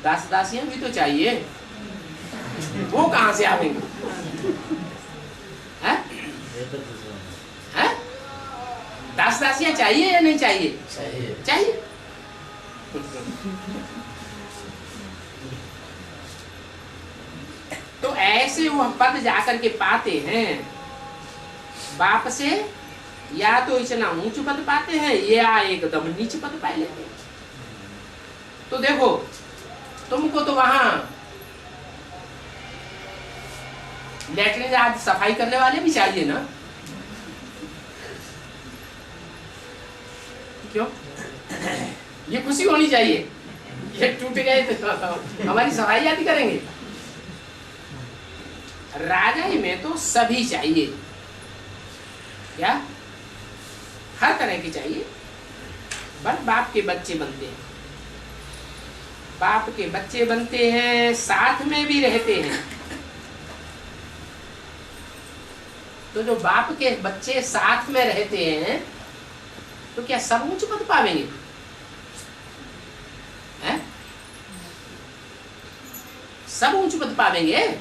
दास दासियां भी तो चाहिए। वो कहां से आवेंगे? हैं? हैं? दास दासियां चाहिए या नहीं चाहिए? चाहिए। तो ऐसे वह पद जाकर के पाते हैं बाप से, या तो इतना ऊंच पद पाते हैं या एकदम नीच पद पा लेते हैं। तो देखो तुमको तो वहां लेटरिन आज सफाई करने वाले भी चाहिए ना? क्यों? ये खुशी होनी चाहिए। ये टूट गए तो हमारी सफाई आदि करेंगे। राजाई में तो सभी चाहिए, क्या हर तरह की चाहिए। बस बाप के बच्चे बनते हैं, बाप के बच्चे बनते हैं, साथ में भी रहते हैं। तो जो बाप के बच्चे साथ में रहते हैं तो क्या सब ऊंच पद पावेंगे? हैं? सब ऊंच पद पावेंगे?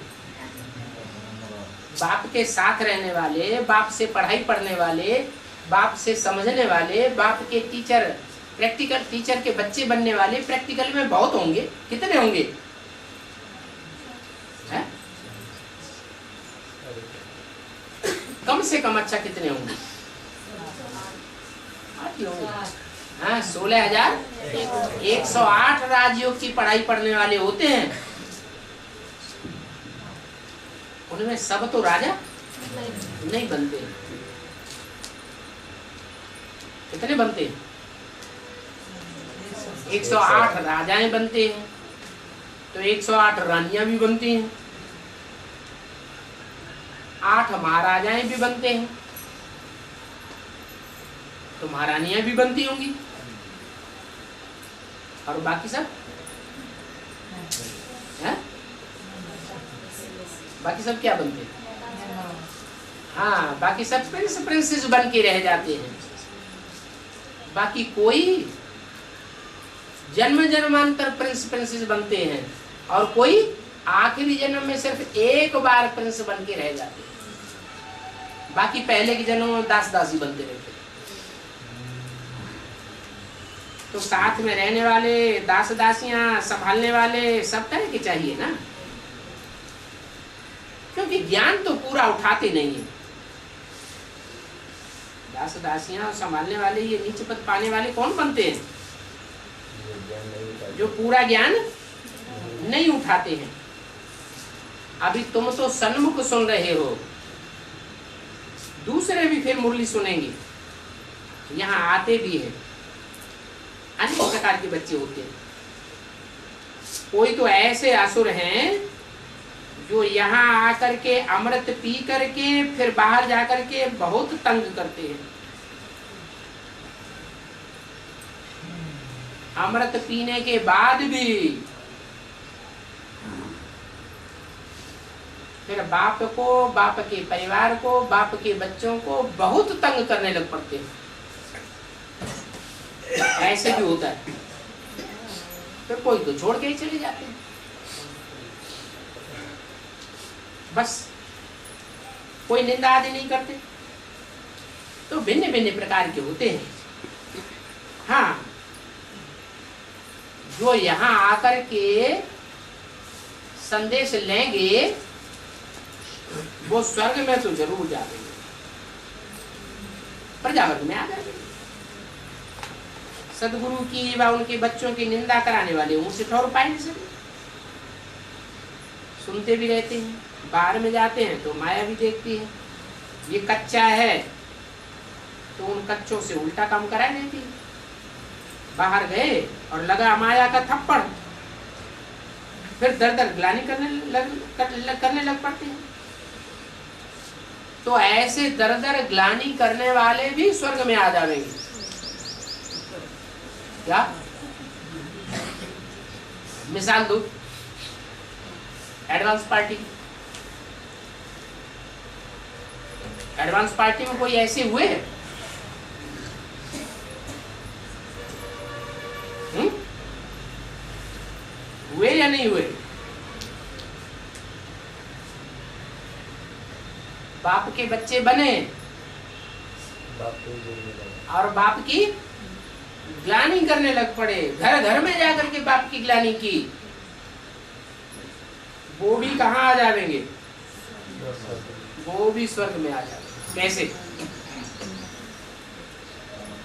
बाप के साथ रहने वाले, बाप से पढ़ाई पढ़ने वाले, बाप से समझने वाले, बाप के टीचर, प्रैक्टिकल टीचर के बच्चे बनने वाले प्रैक्टिकल में बहुत होंगे। कितने होंगे? है? कम से कम अच्छा कितने होंगे? 8 ही होंगे। हाँ, 16,108 राजयोग की पढ़ाई पढ़ने वाले होते हैं। उनमें सब तो राजा नहीं बनते। कितने बनते हैं? 108 राजाएं बनते हैं, तो 108 रानियां भी बनती हैं, 8 महाराजाएं भी बनते हैं, तो महारानियां भी बनती होंगी। और बाकी सब है? बाकी सब क्या बनते हैं? हाँ, बाकी सब प्रिंस प्रिंसेस बन के रह जाते हैं। बाकी कोई जन्म जन्मांतर प्रिंस प्रिंसेस बनते हैं और कोई आखिरी जन्म में सिर्फ एक बार प्रिंस बन के रह जाते हैं। बाकी पहले के जन्म में दास दासी बनते रहते हैं। तो साथ में रहने वाले, दास दासियां, संभालने वाले सब तरह के चाहिए ना, क्योंकि ज्ञान तो पूरा उठाते नहीं है। दास दासियां और संभालने वाले, ये नीच पद पाने वाले कौन बनते हैं? जो पूरा ज्ञान नहीं उठाते हैं। अभी तुम तो सन्मुख सुन रहे हो, दूसरे भी फिर मुरली सुनेंगे, यहाँ आते भी हैं, अनेक प्रकार के बच्चे होते हैं। कोई तो ऐसे असुर हैं जो यहाँ आकर के अमृत पी करके फिर बाहर जाकर के बहुत तंग करते हैं। अमृत पीने के बाद भी फिर बाप को, बाप के परिवार को, बाप के बच्चों को बहुत तंग करने लग पड़ते हैं। ऐसे भी होता है। फिर कोई तो छोड़ के ही चले जाते हैं। बस कोई निंदा आदि नहीं करते। तो भिन्न भिन्न प्रकार के होते हैं। हाँ, जो यहाँ आकर के संदेश लेंगे वो स्वर्ग में तो जरूर जाएंगे, प्रजावर्ग में आ जाएंगे। सदगुरु की व उनके बच्चों की निंदा कराने वाले उनसे ठोर पाए नहीं सकते। सुनते भी रहते हैं, बाहर में जाते हैं तो माया भी देखती है। ये कच्चा है तो उन कच्चों से उल्टा काम करा देती है। बाहर गए और लगा माया का थप्पड़, फिर दर दर ग्लानि करने लग पड़ते हैं। तो ऐसे दर दर ग्लानि करने वाले भी स्वर्ग में आ जाएंगे। क्या मिसाल दो? एडवांस पार्टी, एडवांस पार्टी में कोई ऐसे हुए हैं? हुए या नहीं हुए? बाप के बच्चे बने और बाप की ग्लानि करने लग पड़े। घर घर में जाकर के बाप की ग्लानि की। वो भी कहाँ आ जाएंगे? वो भी स्वर्ग में आ जाएंगे। कैसे?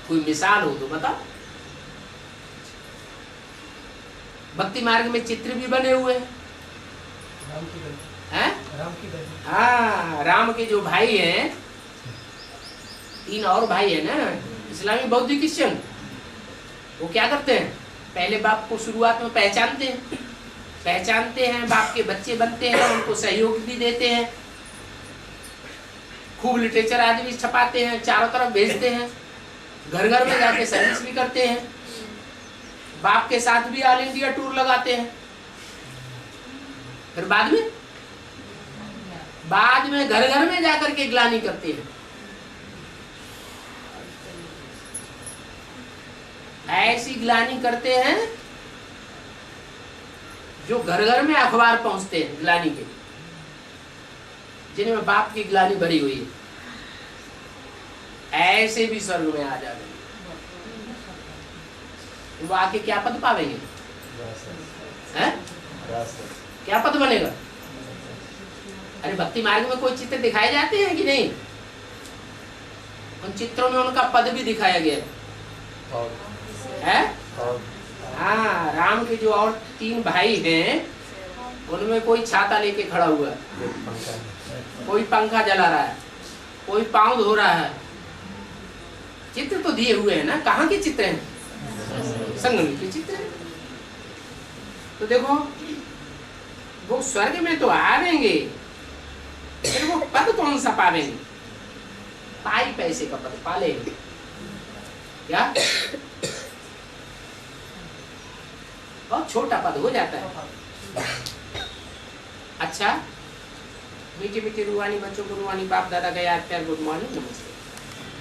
कोई मिसाल हो तो बताओ। भक्ति मार्ग में चित्र भी बने हुए हैं। हाँ, राम के जो भाई हैं, 3 और भाई है ना, इस्लामी, बौद्ध, क्रिश्चियन। वो क्या करते हैं? पहले बाप को शुरुआत में पहचानते हैं, बाप के बच्चे बनते हैं, उनको सहयोग भी देते हैं, खूब लिटरेचर आदि भी छपाते हैं, चारों तरफ भेजते हैं, घर घर में जाके सर्विस भी करते हैं, बाप के साथ भी ऑल इंडिया टूर लगाते हैं। फिर बाद में घर घर में जाकर के ग्लानि करते हैं। ऐसी ग्लानि करते हैं जो घर घर में अखबार पहुंचते हैं ग्लानि के, जिनमें बाप की ग्लानि भरी हुई है। ऐसे भी स्वर्ग में आ जाएंगे। वो आके क्या पद पावेंगे? हैं? क्या पद बनेगा? अरे भक्ति मार्ग में कोई चित्र दिखाए जाते हैं कि नहीं? उन चित्रों में उनका पद भी दिखाया गया है। हाँ, राम के जो और 3 भाई हैं, उनमें कोई छाता लेके खड़ा हुआ है, कोई पंखा जला रहा है, कोई पाँव धो रहा है। चित्र तो दिए हुए हैं ना। कहाँ के चित्र हैं? संगम के चित्र हैं। तो देखो, वो स्वर्ग में तो आवेंगे, फिर वो पद कौन सा पावेंगे? पाई पैसे का पद पा लेंगे। क्या? बहुत छोटा पद हो जाता है। अच्छा, मीठे मीठे रूहानी बच्चों को रूहानी बाप दादा का याद प्यार, गुड मॉर्निंग, नमस्ते।